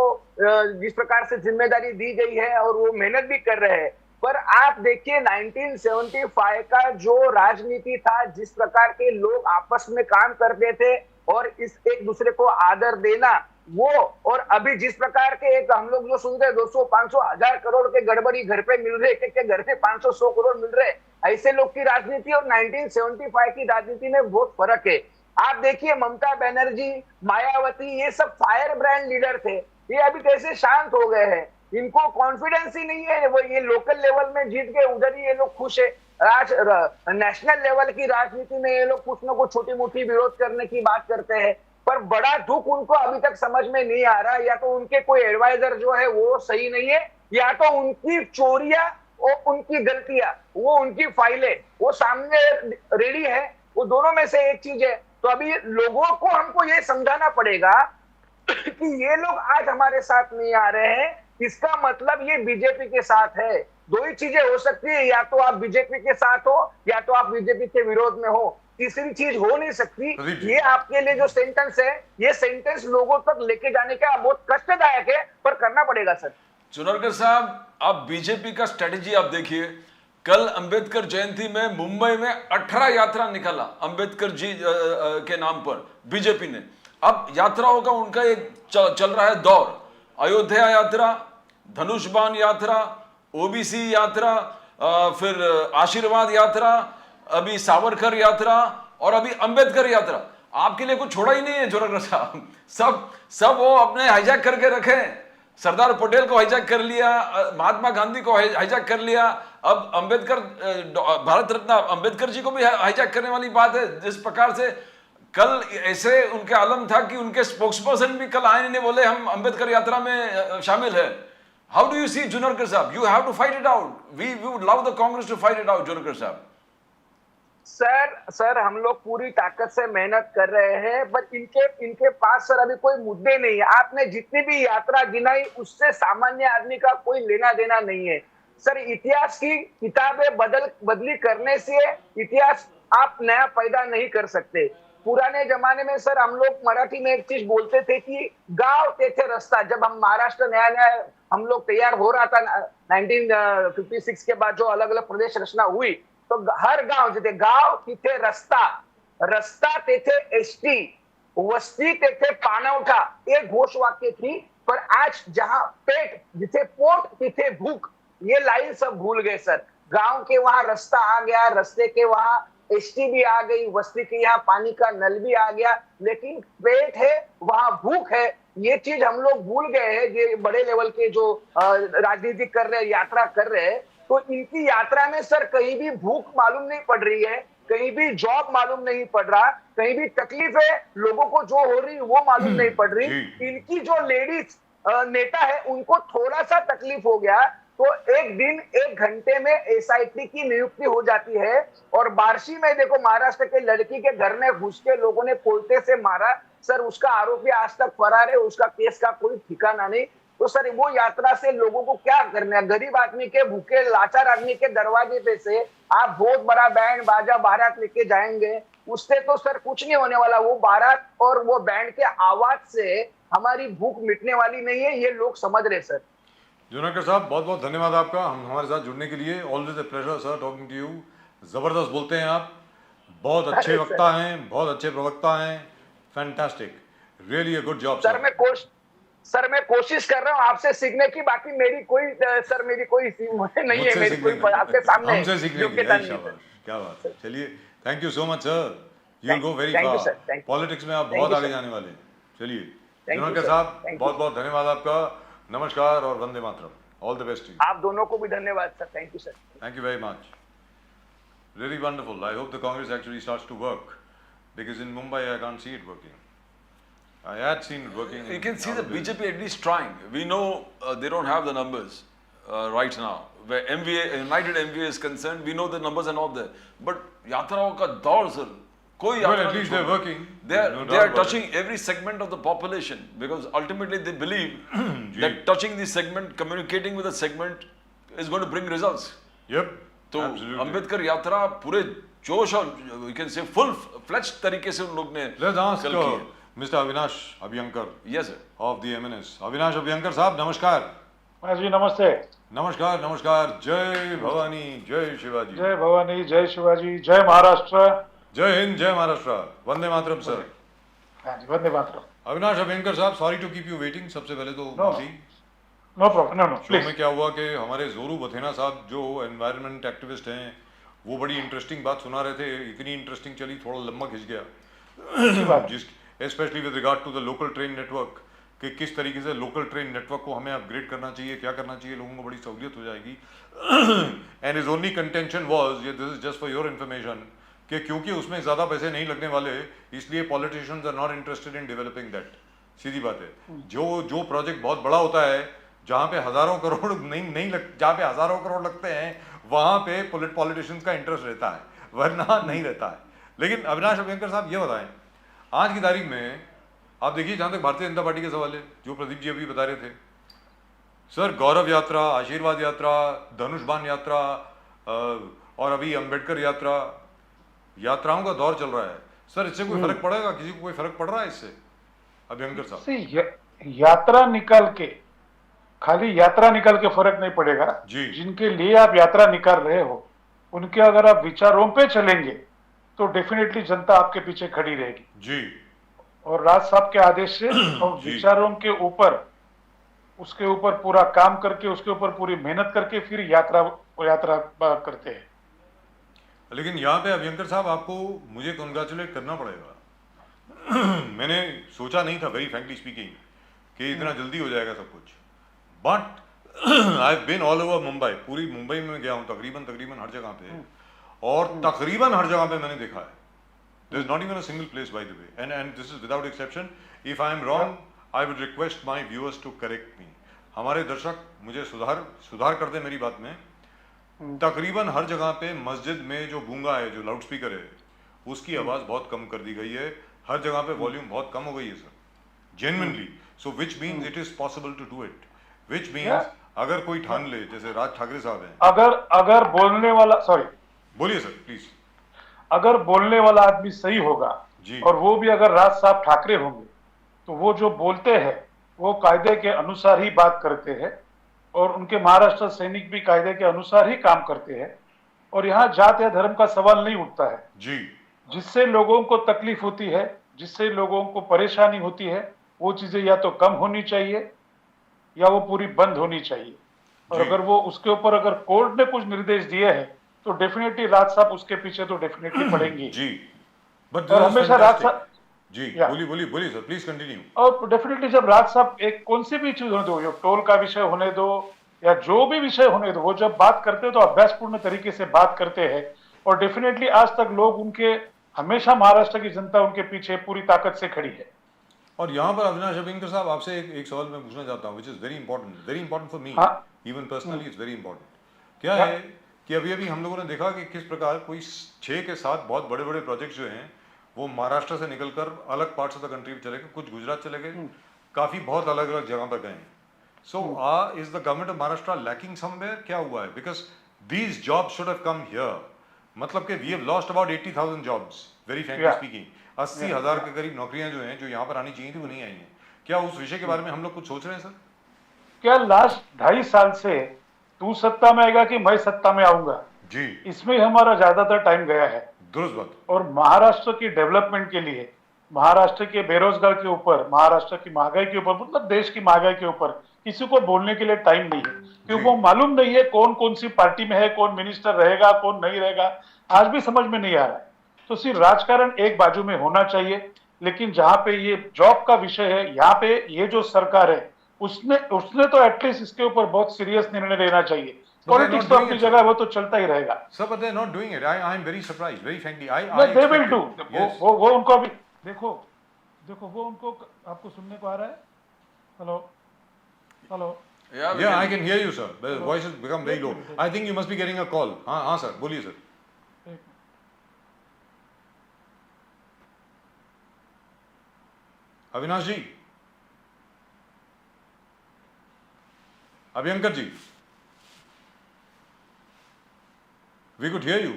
जिस प्रकार से जिम्मेदारी दी गई है और वो मेहनत भी कर रहे हैं, पर आप देखिए 1975 का जो राजनीति था, जिस प्रकार के लोग आपस में काम करते थे और इस एक दूसरे को आदर देना, वो और अभी जिस प्रकार के एक हम लोग जो सुनते हैं 200, 500, 1000 करोड़ के गड़बड़ी घर पे मिल रहे, के घर पे 500, 100 करोड़ मिल रहे, ऐसे लोग की राजनीति और 1975 की राजनीति में बहुत फर्क है। आप देखिए ममता बनर्जी, मायावती, ये सब फायर ब्रांड लीडर थे, ये अभी कैसे शांत हो गए हैं। इनको कॉन्फिडेंस ही नहीं है, वो ये लोकल लेवल में जीत गए, उधर ही ये लोग खुश है। नेशनल लेवल की राजनीति में ये लोग कुछ न कुछ छोटी मोटी विरोध करने की बात करते हैं, पर बड़ा दुख उनको अभी तक समझ में नहीं आ रहा। या तो उनके कोई एडवाइजर जो है वो सही नहीं है, या तो उनकी चोरियां और उनकी गलतियां, वो उनकी फाइलें वो सामने रेडी है, वो दोनों में से एक चीज है। तो अभी लोगों को हमको ये समझाना पड़ेगा कि ये लोग आज हमारे साथ नहीं आ रहे हैं, इसका मतलब ये बीजेपी के साथ है। दो ही चीजें हो सकती है, या तो आप बीजेपी के साथ हो या तो आप बीजेपी के विरोध में हो, तीसरी चीज हो नहीं सकती। प्रदीप जी। ये आपके लिए जो सेंटेंस है, ये सेंटेंस लोगों तक लेके जाने का बहुत कष्टदायक है, पर करना पड़ेगा सर। चुनारकर साहब, आप बीजेपी का स्ट्रेटेजी आप देखिए। कल अंबेडकर जयंती में मुंबई में 18 यात्रा निकाला अंबेडकर जी के नाम पर बीजेपी ने। अब यात्राओं का उनका एक चल रहा है दौर, अयोध्या यात्रा, धनुष बाण यात्रा, ओबीसी यात्रा, फिर आशीर्वाद यात्रा, अभी सावरकर यात्रा और अभी अंबेडकर यात्रा। आपके लिए कुछ छोड़ा ही नहीं है चुनारकर साहब। सब वो अपने हाईजैक करके रखे। सरदार पटेल को हाईजैक कर लिया, महात्मा गांधी को हाईजैक कर लिया, अब अंबेडकर, भारत रत्न अंबेडकर जी को भी हाईजैक करने वाली बात है। जिस प्रकार से कल ऐसे उनके आलम था कि उनके स्पोक्सपर्सन भी कल आए नहीं, बोले हम अंबेडकर यात्रा में शामिल है। How do you see Junarkar sahab? You have to fight it out. We would love the Congress to fight it out Junarkar sahab. Sir हम लोग पूरी ताकत से मेहनत कर रहे हैं, बट इनके पास सर अभी कोई मुद्दे नहीं है। आपने जितनी भी यात्रा गिनाई, उससे सामान्य आदमी का कोई लेना देना नहीं है सर। इतिहास की किताबें बदली करने से इतिहास आप नया पैदा नहीं कर सकते। पुराने जमाने में सर हम लोग मराठी में एक चीज बोलते थे कि गांव तेथे रास्ता। जब हम महाराष्ट्र नया हम लोग तैयार हो रहा था 1956 के बाद, जो अलग अलग प्रदेश रचना हुई, तो हर गांव जिथे गांव तिथे रस्ता तेथे एसटी, वस्ती तेथे पाणवठा, एक घोष वाक्य थी। पर आज जहां पेट जिथे पोट तिथे भूख, ये लाइन सब भूल गए सर। गांव के वहां रास्ता आ गया, रास्ते के वहां एसटी भी आ गई, वस्ती के यहाँ पानी का नल भी आ गया, लेकिन पेट है वहां भूख है, ये चीज हम लोग भूल गए हैं। ये बड़े लेवल के जो राजनीति कर रहे हैं, यात्रा कर रहे हैं, तो इनकी यात्रा में सर कहीं भी भूख मालूम नहीं पड़ रही है, कहीं भी जॉब मालूम नहीं पड़ रहा, कहीं भी तकलीफ है लोगों को जो हो रही वो मालूम नहीं पड़ रही। इनकी जो लेडीज नेता है, उनको थोड़ा सा तकलीफ हो गया तो एक दिन 1 घंटे में एसआईटी की नियुक्ति हो जाती है। और बार्शी में देखो, महाराष्ट्र के लड़की के घर में घुस के लोगों ने कोयते से मारा सर, उसका आरोपी आज तक फरार है, उसका केस का कोई ठिकाना नहीं। तो सर वो यात्रा से लोगों को क्या करना है? गरीब आदमी के, भूखे लाचार आदमी के दरवाजे पे से आप बहुत बड़ा बैंड बाजा बारात लेके जाएंगे, उससे तो सर कुछ नहीं होने वाला। वो बारात और वो बैंड के आवाज से हमारी भूख मिटने वाली नहीं है, ये लोग समझ रहे सर। जुनरकर साहब, बहुत बहुत धन्यवाद आपका हमारे साथ जुड़ने के लिए। Always a pleasure sir talking to you. जबरदस्त बोलते हैं आप, बहुत अच्छे वक्ता हैं, बहुत अच्छे प्रवक्ता हैं। Fantastic, really a good job sir. मैं कोशिश कर रहा हूँ आपसे सीखने की, बाकी मेरी कोई नहीं है, मेरी कोई आपके सामने हमसे सीखने की। क्या बात है। चलिए, thank you so much sir, you will go very far. Politics में आप बहुत आगे जाने वाले हैं। चलिए जुनरकर साहब, बहुत बहुत धन्यवाद आपका। नमस्कार और Vande Mataram. All the best. आप दोनों को भी धन्यवाद sir. Thank you sir. Thank you very much. Really wonderful. I hope the Congress actually starts to work, because in Mumbai I can't see it working. I had seen it working. You can see the BJP at least trying. We know they don't have the numbers right now. Where MVA, United MVA is concerned, we know the numbers are not there. But यात्राओं का दौर सर, कोई Well, at least they're working. They are touching every segment of the population, because ultimately they believe that touching the segment, communicating with the segment is going to bring results. Yep. तो अंबेडकर यात्रा पूरे जोश और you can say full fledged तरीके से उन लोग ने Let's ask Mr. Avinash Abhyankar. Yes sir. Of the MNS. Avinash Abhyankar साहब, नमस्कार। जी नमस्ते। नमस्कार नमस्कार। जय भवानी, जय शिवाजी। जय भवानी, जय शिवाजी, जय महाराष्ट्र। जय हिंद, जय महाराष्ट्र। वंदे मातरम सर। हाँ जी, वंदे मातरम। अविनाश अभ्यंकर साहब, sorry to keep you waiting. सबसे पहले तो माफी। नो प्रॉब्लम, नो शो में क्या हुआ कि हमारे जोरू बथेना साहब जो एनवायरनमेंट एक्टिविस्ट हैं, वो बड़ी इंटरेस्टिंग बात सुना रहे थे। इतनी इंटरेस्टिंग चली, थोड़ा लंबा खिंच गया। जिस specially with regard to the local train network, कि किस तरीके से लोकल ट्रेन नेटवर्क को हमें अपग्रेड करना चाहिए, क्या करना चाहिए, लोगों को बड़ी सहूलियत हो जाएगी। And is only contention was, ये this is just for your information, कि क्योंकि उसमें ज़्यादा पैसे नहीं लगने वाले, इसलिए politicians are not interested in developing that. सीधी बात है। जो प्रोजेक्ट बहुत बड़ा होता है, जहाँ पे हज़ारों करोड़ जहाँ पे हज़ारों करोड़ लगते हैं, वहाँ पे पॉलिटिशियंस का इंटरेस्ट रहता है, वरना नहीं रहता है। लेकिन अविनाश अभ्यंकर साहब, ये बताएं, आज की तारीख में आप देखिए, जहाँ तक भारतीय जनता पार्टी का सवाल है, जो प्रदीप जी अभी बता रहे थे, सर गौरव यात्रा, आशीर्वाद यात्रा, धनुषबाण यात्रा और अभी अंबेडकर यात्रा, यात्राओं का दौर चल रहा है सर। इससे कोई फर्क पड़ेगा? किसी को कोई फर्क पड़ रहा है इससे? अभ्यंकर साहब यात्रा निकाल के, खाली यात्रा निकाल के फर्क नहीं पड़ेगा जी। जिनके लिए आप यात्रा निकाल रहे हो उनके अगर आप विचारों पे चलेंगे तो डेफिनेटली जनता आपके पीछे खड़ी रहेगी जी। और राज साहब के आदेश से और जी। विचारों के ऊपर, उसके ऊपर पूरा काम करके, उसके ऊपर पूरी मेहनत करके फिर यात्रा करते हैं। लेकिन यहाँ पे अभ्यंकर साहब आपको मुझे कंग्रेचुलेट करना पड़ेगा। मैंने सोचा नहीं था, वेरी फ्रैंकली स्पीकिंग, कि इतना जल्दी हो जाएगा सब कुछ। But I have been all over Mumbai, पूरी मुंबई में गया हूँ तकरीबन हर जगह पे, और तकरीबन हर जगह पे मैंने देखा है। There is not even a single place by the way, and this is without exception. If I am wrong I would request my viewers to correct me. हमारे दर्शक मुझे सुधार कर दे मेरी बात में। तकरीबन हर जगह पे मस्जिद में जो गूंगा है, जो लाउड स्पीकर है, उसकी आवाज बहुत कम कर दी गई है। हर जगह पे वॉल्यूम बहुत कम हो गई है sir, genuinely. So which means it is possible to do it, which means अगर कोई ठान ले, जैसे राज ठाकरे साहब हैं, अगर बोलने वाला, सॉरी बोलिए सर प्लीज। अगर बोलने वाला आदमी सही होगा जी। और वो भी अगर राज साहब ठाकरे होंगे तो वो जो बोलते हैं वो कायदे के अनुसार ही बात करते हैं और उनके महाराष्ट्र सैनिक भी कायदे के अनुसार ही काम करते हैं और यहाँ जात या धर्म का सवाल नहीं उठता है। जी। जिससे लोगों को तकलीफ होती है, जिससे लोगों को परेशानी होती है, वो चीजें या तो कम होनी चाहिए या वो पूरी बंद होनी चाहिए। और जी। अगर वो उसके ऊपर अगर कोर्ट ने कुछ निर्देश दिए हैं तो डेफिनेटली राज साहब उसके पीछे तो डेफिनेटली पड़ेंगे जी। बट और हमेशा राज साहब, जी या। बोलिए सर प्लीज कंटिन्यू। और डेफिनेटली जब राज साहब एक कौन सी भी चीज होने दो, जो टोल का विषय होने दो या जो भी विषय होने दो, वो जब बात करते हैं तो अभ्यासपूर्ण तरीके से बात करते हैं और डेफिनेटली आज तक लोग उनके, हमेशा महाराष्ट्र की जनता उनके पीछे पूरी ताकत से खड़ी है। और यहाँ पर अविनाश अभ्यंकर साहब आपसे एक सवाल मैं पूछना चाहता हूँ, which is very important for me, even personally it's very important. क्या है कि अभी हम लोगों ने देखा कि किस प्रकार कोई 6 के 7 बहुत बड़े बड़े प्रोजेक्ट्स जो हैं वो महाराष्ट्र से निकलकर अलग पार्ट्स ऑफ द कंट्री चले गए, कुछ गुजरात चले गए, काफी बहुत अलग अलग जगह पर गए। So is the government of Maharashtra lacking somewhere? क्या हुआ है? Because these jobs should have come here. मतलब कि we have lost about 80,000 jobs, very frankly speaking. 80,000 के करीब नौकरियां जो हैं, जो यहाँ पर आनी चाहिए थी, वो नहीं आई हैं। क्या उस विषय के बारे में हम लोग कुछ सोच रहे हैं सर? क्या लास्ट 2.5 साल से तू सत्ता में आएगा कि मैं सत्ता में आऊंगा, जी, इसमें हमारा ज्यादातर टाइम गया है। दुरुस्त बात। और महाराष्ट्र की डेवलपमेंट के लिए, महाराष्ट्र के बेरोजगार के ऊपर, महाराष्ट्र की महंगाई के ऊपर, मतलब देश की महंगाई के ऊपर किसी को बोलने के लिए टाइम नहीं है, क्योंकि वो मालूम नहीं है कौन कौन सी पार्टी में है, कौन मिनिस्टर रहेगा, कौन नहीं रहेगा, आज भी समझ में नहीं आ रहा है। तो सिर्फ राजकारण एक बाजू में होना चाहिए, लेकिन जहां पे ये जॉब का विषय है, यहाँ पे ये जो सरकार है उसने तो एटलीस्ट इसके ऊपर बहुत सीरियस निर्णय लेना चाहिए। पॉलिटिक्स तो अपनी जगह, वो तो चलता ही रहेगा। Sir, but they're not doing it. I am very surprised, very frankly. They will do. Yes. वो उनको अभी देखो वो उनको, आपको सुनने को आ रहा है? Hello. Yeah, I can hear you, sir. The voice has become very low. I think you must be getting a call. हाँ sir, बोलिए sir. Avinash ji, Abhyankar ji, we could hear you.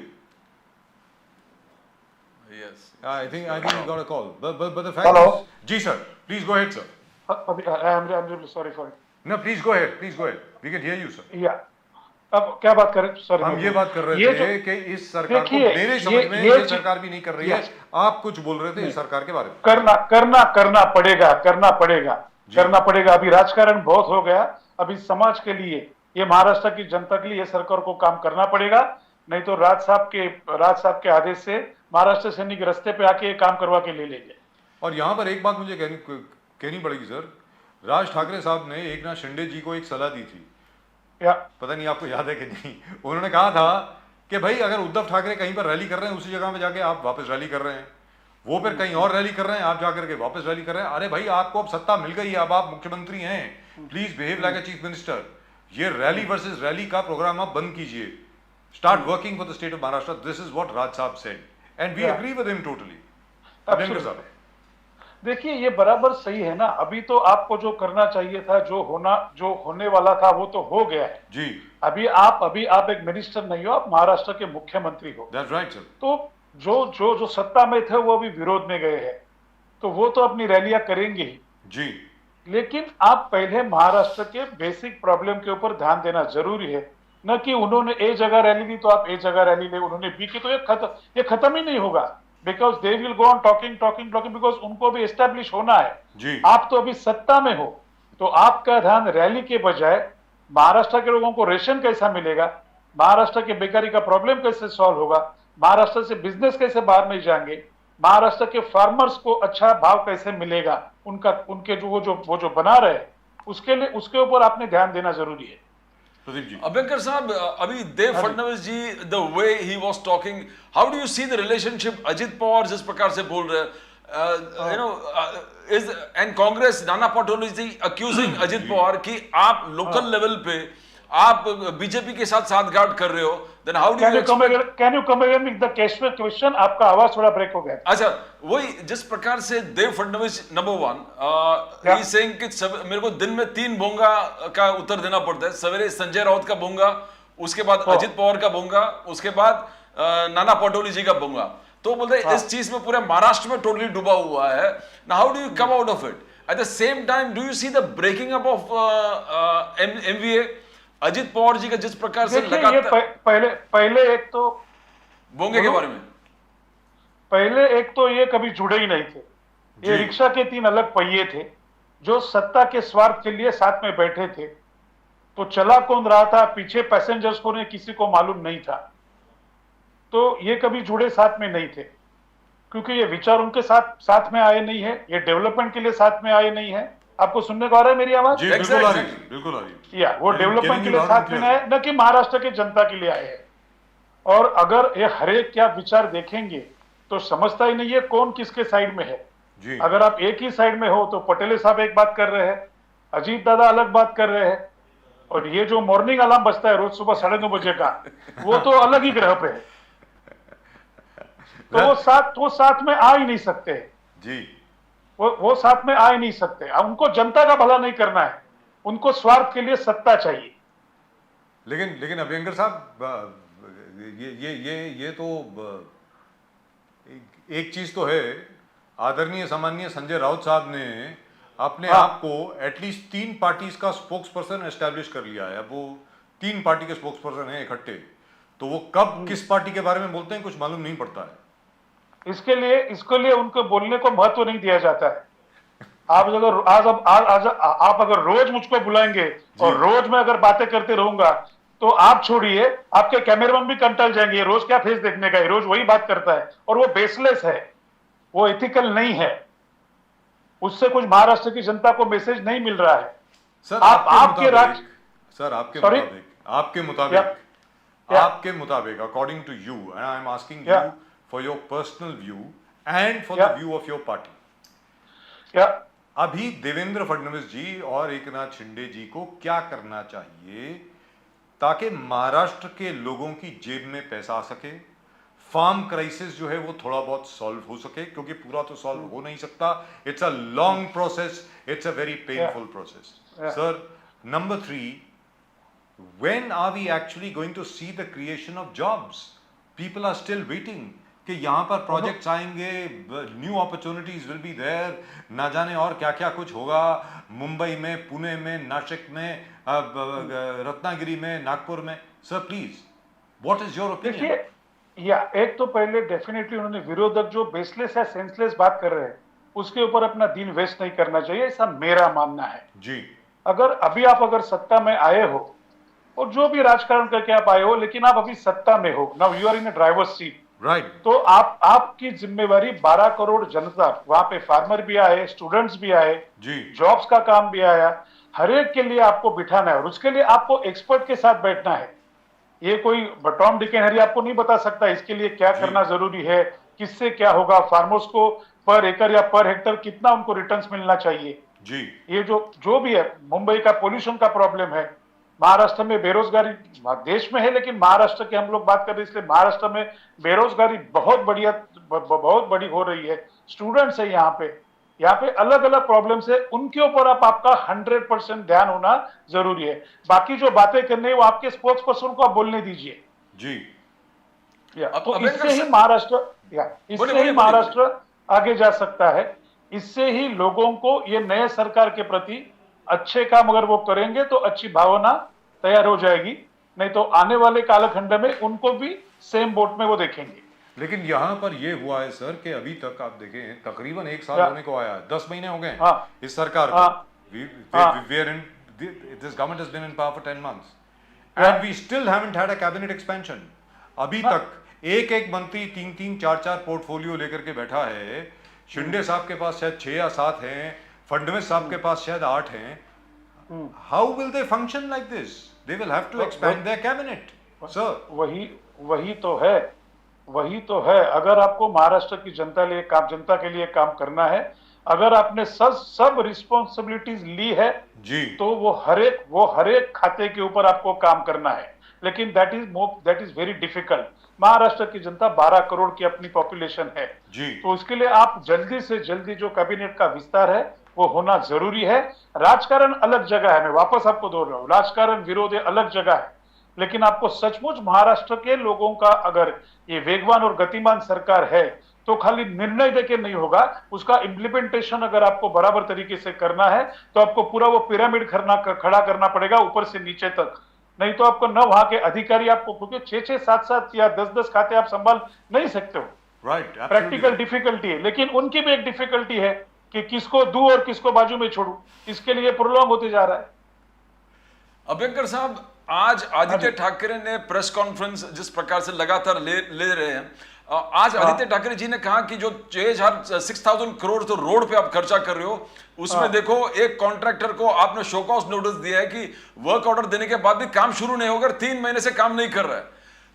Yes. I think we got a call. But the fact Hello? is, जी sir, please go ahead, sir. I'm really sorry for it. No, please go ahead. We can hear you, sir. Yeah. अब क्या बात कर रहे? सॉरी, हम ये बात कर रहे थे कि इस सरकार को, देखिए, मेरे समझ में ये सरकार भी नहीं कर रही है। Yes. आप कुछ बोल रहे थे इस सरकार के बारे में। करना पड़ेगा। अभी राजकारण बहुत हो गया। अभी समाज के लिए, ये महाराष्ट्र की जनता के लिए, ये सरकार को काम करना पड़ेगा। नहीं तो राज साहब के आदेश से महाराष्ट्र सैनिक रास्ते पे आके काम करवा के ले लेंगे। और यहाँ पर एक बात मुझे कहनी पड़ेगी सर। राज ठाकरे साहब ने एकनाथ शिंदे जी को एक सलाह दी थी, पता नहीं आपको याद है कि नहीं। उन्होंने कहा था कि भाई अगर उद्धव ठाकरे कहीं पर रैली कर रहे हैं, उसी जगह में जाके आप वापस रैली कर रहे हैं, वो फिर कहीं और रैली कर रहे हैं, आप जाकर के वापस रैली कर रहे हैं। अरे भाई, आपको अब सत्ता मिल गई है, अब आप मुख्यमंत्री हैं, please behave like a chief minister. ये रैली वर्सेस रैली का प्रोग्राम आप बंद कीजिए। Start working for the state of Maharashtra. This is what Raj sahab said and we agree with him totally. Abhyankar sahab, देखिए ये बराबर सही है ना। अभी तो आपको जो करना चाहिए था, जो होने वाला था वो तो हो गया है। जी, अभी आप एक मिनिस्टर नहीं हो, आप महाराष्ट्र के मुख्यमंत्री हो। That's right sir. तो जो सत्ता में थे वो अभी विरोध में गए हैं, तो वो तो अपनी रैलियां करेंगे ही। जी, लेकिन आप पहले महाराष्ट्र के बेसिक प्रॉब्लम के ऊपर ध्यान देना जरूरी है। न कि उन्होंने ए जगह रैली ली तो आप ए जगह रैली ले, उन्होंने बी की तो ये खत्म ही नहीं होगा। Because they will go on talking talking talking, because उनको भी एस्टेब्लिश होना है। जी, आप तो अभी सत्ता में हो, तो आपका ध्यान रैली के बजाय महाराष्ट्र के लोगों को रेशन कैसा मिलेगा, महाराष्ट्र के बेकारी का प्रॉब्लम कैसे सॉल्व होगा, महाराष्ट्र से बिजनेस कैसे बाहर नहीं जाएंगे, महाराष्ट्र के फार्मर्स को अच्छा भाव कैसे मिलेगा, उनके वो जो बना रहे उसके ऊपर आपने ध्यान देना जरूरी है। प्रदीप जी। अभ्यंकर साहब, अभी Dev Fadnavis ji, the way he was talking, how do you see the relationship? Ajit Pawar जिस प्रकार से बोल रहे हैं, you know, is and Congress, Nana Patole ji accusing Ajit Pawar कि आप लोकल लेवल पे आप बीजेपी के साथ साठगांठ कर रहे हो, then how do you can you come again with the question? आपका आवाज थोड़ा ब्रेक हो गया। अच्छा, वही जिस प्रकार से Dev Fadnavis number one he saying कि मेरे को दिन में 3 बोंगा का उत्तर देना पड़ता है। सवेरे संजय राउत का बोंगा, उसके बाद अजित पवार का बोंगा, उसके बाद नाना पटोले जी का बोंगा। तो बोलते हैं इस चीज में पूरे महाराष्ट्र में टोटली डूबा हुआ है। Now how do you come out of it? At the same time do you see the breaking up of MVA? Ajit Pawar ji का जिस प्रकार से लगातार पहले एक तो बोंगे के बारे में, पहले एक तो ये कभी जुड़े ही नहीं थे। ये रिक्शा के 3 अलग पहिए थे जो सत्ता के स्वार्थ के लिए साथ में बैठे थे। तो चला कौन रहा था पीछे पैसेंजर्स को, ने किसी को मालूम नहीं था। तो ये कभी जुड़े साथ में नहीं थे, क्योंकि ये विचार उनके साथ में आए नहीं है, ये डेवलपमेंट के लिए साथ में आए नहीं है। आपको सुनने को आ रहा है मेरी आवाज? जी, बिल्कुल आ रही है, बिल्कुल आ रही है। या वो डेवलपमेंट के लिए साथ में आए, न कि महाराष्ट्र की जनता के लिए आए हैं। और अगर ये हरेक क्या विचार देखेंगे तो समझता ही नहीं है कौन किसके साइड में है। जी, अगर आप एक ही साइड में हो तो पटेले साहब एक बात कर रहे हैं, अजीत दादा अलग बात कर रहे हैं, और ये जो मॉर्निंग अलार्म बजता है रोज सुबह 9:30 बजे का, वो तो अलग ही ग्रह पे है। तो वो साथ में आ ही नहीं सकते जी, वो साथ में आ ही नहीं सकते। उनको जनता का भला नहीं करना है, उनको स्वार्थ के लिए सत्ता चाहिए। लेकिन अभ्यंकर साहब, ये तो एक चीज तो है, आदरणीय सामान्य संजय राउत साहब ने अपने आप को एटलीस्ट 3 पार्टीज का स्पोक्स पर्सन एस्टैब्लिश कर लिया है। अब वो 3 पार्टी के स्पोक्स पर्सन हैं इकट्ठे, तो वो कब किस पार्टी के बारे में बोलते हैं कुछ मालूम नहीं पड़ता है। इसके लिए उनको बोलने को महत्व नहीं दिया जाता है। आप अगर रोज मुझको बुलाएंगे और रोज मैं अगर बातें करते रहूंगा तो आप छोड़िए, आपके कैमरामैन भी कंटाल जाएंगे। रोज क्या फेस देखने का है, रोज वही बात करता है, और वो बेसलेस है, वो एथिकल नहीं है। उससे कुछ महाराष्ट्र की जनता को मैसेज नहीं मिल रहा है। सर आपके मुताबिक according to you, and I am asking you for your personal view and for the view of your party, अभी देवेंद्र फडणवीस जी और एकनाथ शिंदे जी को क्या करना चाहिए ताकि महाराष्ट्र के लोगों की जेब में पैसा आ सके, फार्म क्राइसिस जो है वो थोड़ा बहुत सॉल्व हो सके, क्योंकि पूरा तो सॉल्व हो नहीं सकता। It's a long process, it's a very painful process. Sir, number 3, when are we actually going to see the creation of jobs? People are still waiting कि यहाँ पर प्रोजेक्ट्स आएंगे, new opportunities will be there, ना जाने और क्या क्या कुछ होगा मुंबई में, पुणे में, नासिक में, रत्नागिरी में, नागपुर में। Sir please, what is your opinion? एक तो पहले डेफिनेटली उन्होंने विरोधक जो बेसलेस है, सेंसलेस बात कर रहे हैं, उसके ऊपर अपना दिन वेस्ट नहीं करना चाहिए, ऐसा मेरा मानना है जी। अगर सत्ता में आए हो और जो भी राजकारण करके आप आए हो, लेकिन आप अभी सत्ता में हो, now you are in a driver's seat, right. तो आपकी जिम्मेवारी 12 करोड़ जनता, वहां पे फार्मर भी आए, स्टूडेंट्स भी आए जी, जॉब्स का काम भी आया, हर एक के लिए आपको बिठाना है, और उसके लिए आपको एक्सपर्ट के साथ बैठना है। ये कोई टॉम डिक एंड हैरी आपको नहीं बता सकता इसके लिए क्या करना जरूरी है, किससे क्या होगा, फार्मर्स को पर एकड़ या पर हेक्टर कितना उनको रिटर्न्स मिलना चाहिए जी। ये जो भी है, मुंबई का पोल्यूशन का प्रॉब्लम है, महाराष्ट्र में बेरोजगारी देश में है, लेकिन महाराष्ट्र की हम लोग बात कर रहे हैं, इसलिए महाराष्ट्र में बेरोजगारी बहुत बड़ी हो रही है, स्टूडेंट्स है यहाँ पे, यहाँ पे अलग अलग प्रॉब्लम्स है, उनके ऊपर आपका 100% ध्यान होना जरूरी है। बाकी जो बातें करनी है वो आपके स्पोक्स पर्सन को आप बोलने दीजिए। जी। तो अब इससे ही सर- महाराष्ट्र बोलिए, बोलिए, महाराष्ट्र आगे जा सकता है। इससे ही लोगों को ये नए सरकार के प्रति अच्छे काम अगर वो करेंगे तो अच्छी भावना तैयार हो जाएगी, नहीं तो आने वाले कालखंड में उनको भी सेम बोट में वो देखेंगे। लेकिन यहाँ पर ये हुआ है सर कि अभी तक आप देखें तकरीबन 1 साल या- होने को आया है, 10 महीने हो गए हैं हाँ। इस सरकार को। हाँ। हाँ। This government has been in power for 10 months and we still haven't had a cabinet expansion. अभी तक एक एक मंत्री 3-3, 4-4 पोर्टफोलियो लेकर के बैठा है। शिंदे साहब के पास शायद 6 या 7 हैं, फडणवीस साहब के पास शायद 8 हैं। How will they function like this? They will have to expand their cabinet, sir. वही तो है। अगर आपको महाराष्ट्र की जनता के लिए काम करना है, अगर आपने सब रिस्पॉन्सिबिलिटीज ली है जी, तो वो हर एक खाते के ऊपर आपको काम करना है। लेकिन that is very difficult. Maharashtra की जनता 12 करोड़ की अपनी पॉपुलेशन है जी। तो इसके लिए आप जल्दी से जल्दी जो कैबिनेट का विस्तार है वो होना जरूरी है। राजकारण अलग जगह है, मैं वापस आपको दोहरा रहा हूं, राजकारण विरोध अलग जगह है, लेकिन आपको सचमुच महाराष्ट्र के लोगों का अगर ये वेगवान और गतिमान सरकार है तो खाली निर्णय देके नहीं होगा, उसका इम्प्लीमेंटेशन अगर आपको बराबर तरीके से करना है तो आपको पूरा वो पिरामिड खड़ा करना पड़ेगा ऊपर से नीचे तक। नहीं तो आपको न वहां के अधिकारी आपको, क्योंकि 6-6, 7-7 या 10-10 खाते आप संभाल नहीं सकते हो। राइट, प्रैक्टिकल डिफिकल्टी है, लेकिन उनकी भी एक डिफिकल्टी है कि किसको दूं और किसको बाजू में छोड़ूं। इसके लिए प्रोलॉन्ग होते जा रहा है। अभ्यंकर साहब, आज आदित्य ठाकरे ने प्रेस कॉन्फ्रेंस जिस प्रकार से लगातार ले रहे हैं, आज आदित्य ठाकरे जी ने कहा कि जो 6,000 करोड़ तो रोड पे आप खर्चा कर रहे हो, उसमें देखो एक कॉन्ट्रैक्टर को आपने शो कॉज नोटिस दिया है कि वर्क ऑर्डर देने के बाद भी काम शुरू नहीं होगा, 3 महीने से काम नहीं कर रहा है।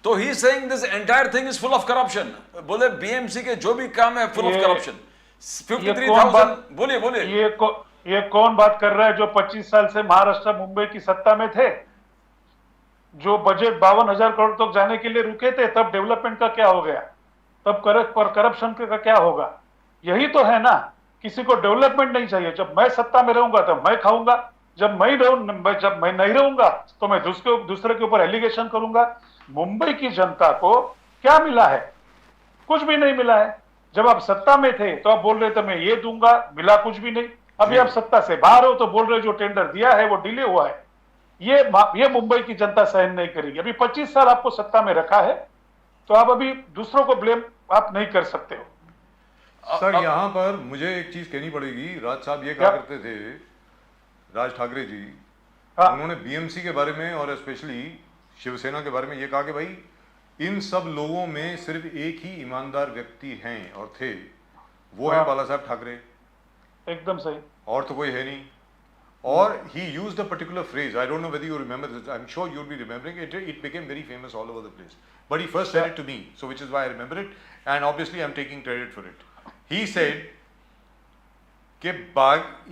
तो he saying this entire thing is full of corruption. बोले बीएमसी के जो भी काम है फुल ऑफ करप्शन। 53,000। बोलिए। ये कौन बात कर रहा है जो 25 साल से महाराष्ट्र मुंबई की सत्ता में थे, जो बजट 52,000 करोड़ तक जाने के लिए रुके थे, तब डेवलपमेंट का क्या हो गया, तब करप्शन का क्या होगा? यही तो है ना, किसी को डेवलपमेंट नहीं चाहिए। जब मैं सत्ता में रहूंगा तब मैं खाऊंगा, जब मैं नहीं रहूंगा तो मैं दूसरे के ऊपर एलिगेशन करूंगा। मुंबई की जनता को क्या मिला है? कुछ भी नहीं मिला है। जब आप सत्ता में थे तो आप बोल रहे थे मैं ये दूंगा, मिला कुछ भी नहीं। अभी आप सत्ता से बाहर हो तो बोल रहे जो टेंडर दिया है वो डिले हुआ है। ये मुंबई की जनता सहन नहीं करेगी। अभी 25 साल आपको सत्ता में रखा है तो आप अभी दूसरों को ब्लेम आप नहीं कर सकते हो। सर यहाँ पर मुझे एक चीज कहनी पड़ेगी। राज साहब ये कहा करते थे, राज ठाकरे जी, उन्होंने बीएमसी के बारे में और स्पेशली शिवसेना के बारे में ये कहा कि भाई इन सब लोगों में सिर्फ एक ही ईमानदार व्यक्ति हैं और थे, वो है बाला साहब ठाकरे। एकदम सही। और तो कोई है नहीं। और he used a particular phrase, I don't know whether you remember this, I'm sure you'll be remembering it, it became very famous all over the place, but he first said it to me, so which is why I remember it, and obviously I'm taking credit for it. He said कि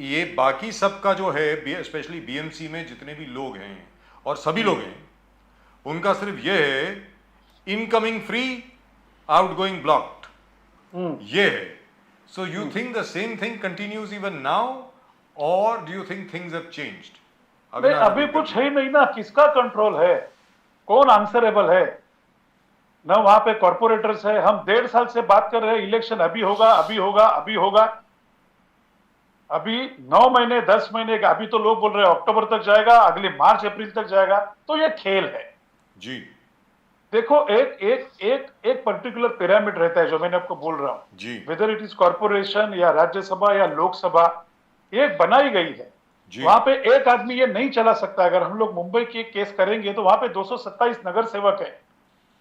ये बाकी सबका जो है, स्पेशली बीएमसी में जितने भी लोग हैं और सभी लोग हैं, उनका सिर्फ ये है इनकमिंग फ्री, आउटगोइंग ब्लॉक्ड, ये है। So you think the same thing continues even now, or do you think things have changed? अभी कुछ है ही नहीं ना, किसका कंट्रोल है, कौन आंसरेबल है ना? वहां पे कॉर्पोरेटर्स है। हम 1.5 साल से बात कर रहे हैं इलेक्शन अभी होगा, अभी होगा, अभी होगा। अभी 9 महीने 10 महीने का, अभी तो लोग बोल रहे हैं अक्टूबर तक जाएगा, अगले मार्च अप्रैल तक जाएगा। तो ये खेल है जी। देखो, एक पर्टिकुलर पिरामिड रहता है जो मैंने आपको बोल रहा हूं जी। वेदर इट इज कॉर्पोरेशन या राज्यसभा या लोकसभा, एक बनाई गई है। वहां पे एक आदमी ये नहीं चला सकता। अगर हम लोग मुंबई की केस करेंगे तो वहां पे 227 नगर सेवक है,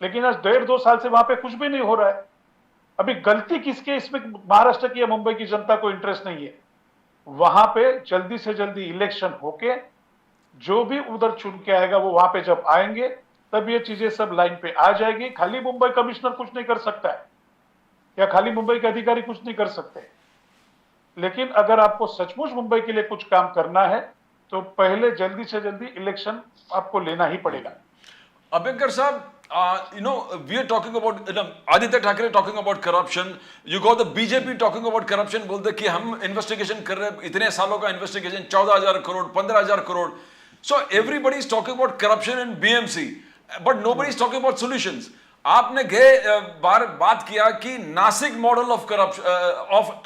लेकिन आज 1.5-2 साल से वहां पे कुछ भी नहीं हो रहा है। अभी गलती किसके इसमें? महाराष्ट्र की या मुंबई की जनता को इंटरेस्ट नहीं है। वहां पे जल्दी से जल्दी इलेक्शन होके जो भी उधर चुन के आएगा वो वहां पे जब आएंगे तब ये चीजें सब लाइन पे आ जाएगी। खाली मुंबई कमिश्नर कुछ नहीं कर सकता है या खाली मुंबई के अधिकारी कुछ नहीं कर सकते। लेकिन अगर आपको सचमुच मुंबई के लिए कुछ काम करना है तो पहले जल्दी से जल्दी इलेक्शन आपको लेना ही पड़ेगा। अभ्यंकर साहब, we are talking about Aditya Thackere talking about corruption. You got the BJP talking about corruption. बोलते कि हम investigation कर रहे हैं, इतने सालों का investigation 14,000 crore 15,000 crore. So everybody is talking about corruption in BMC, but nobody is talking about solutions. आपने गए बार बात किया कि Nashik model of corruption of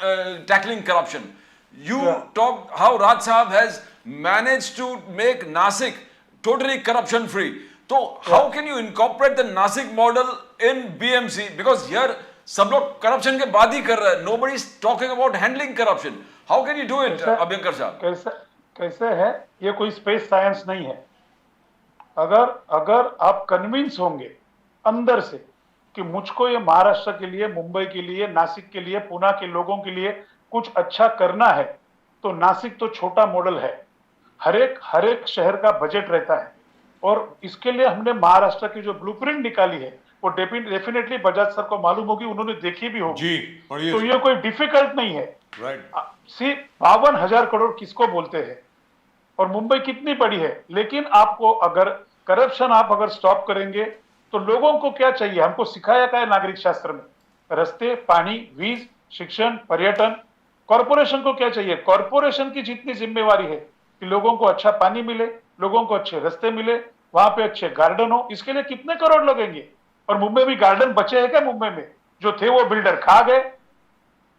tackling corruption. You talked how Raj Sahab has managed to make Nasik totally corruption free. So how can you incorporate the Nasik model in BMC? Because here सब लोग corruption के बात ही कर रहे हैं. Nobody is talking about handling corruption. How can you do it, Abhyankar साहब? कैसे है, ये कोई स्पेस साइंस नहीं है. अगर आप कन्विंस होंगे अंदर से कि मुझको ये महाराष्ट्र के लिए, मुंबई के लिए, नासिक के लिए, पुणे के लोगों के लिए कुछ अच्छा करना है, तो नासिक तो छोटा मॉडल है. हर एक शहर का बजट रहता है और इसके लिए हमने महाराष्ट्र की जो ब्लूप्रिंट निकाली है वो डेफिनेटली बजाज सर को मालूम होगी, उन्होंने देखी भी होगी जी. तो ये कोई डिफिकल्ट नहीं है. राइट. सिर्फ 52,000 करोड़ किसको बोलते हैं और मुंबई कितनी बड़ी है. लेकिन आपको अगर करप्शन आप अगर स्टॉप करेंगे तो लोगों को क्या चाहिए, हमको सिखाया क्या है नागरिक शास्त्र में, रस्ते, पानी, वीज, शिक्षण, पर्यटन. कॉर्पोरेशन को क्या चाहिए, कॉर्पोरेशन की जितनी जिम्मेवारी है कि लोगों को अच्छा पानी मिले, लोगों को अच्छे रास्ते मिले, वहां पे अच्छे गार्डन हो, इसके लिए कितने करोड़ लगेंगे. और मुंबई में गार्डन बचे हैं क्या? मुंबई में जो थे वो बिल्डर खा गए.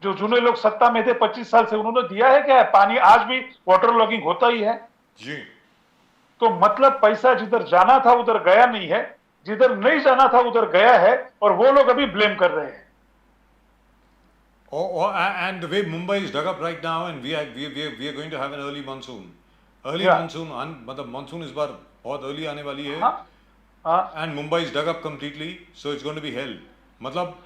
जो जूने लोग सत्ता में थे 25 साल से, उन्होंने दिया है क्या है पानी? आज भी वाटर लॉगिंग होता ही है जी. तो मतलब पैसा जिधर जाना था उधर गया नहीं है, जिधर नहीं जाना था उधर गया है और वो लोग अभी ब्लेम कर रहे हैं. And the way Mumbai is dug up right now, and we are going to have an early monsoon. Monsoon, मतलब monsoon इस बार बहुत early आने वाली है. And Mumbai is dug up completely, so it's going to be hell. मतलब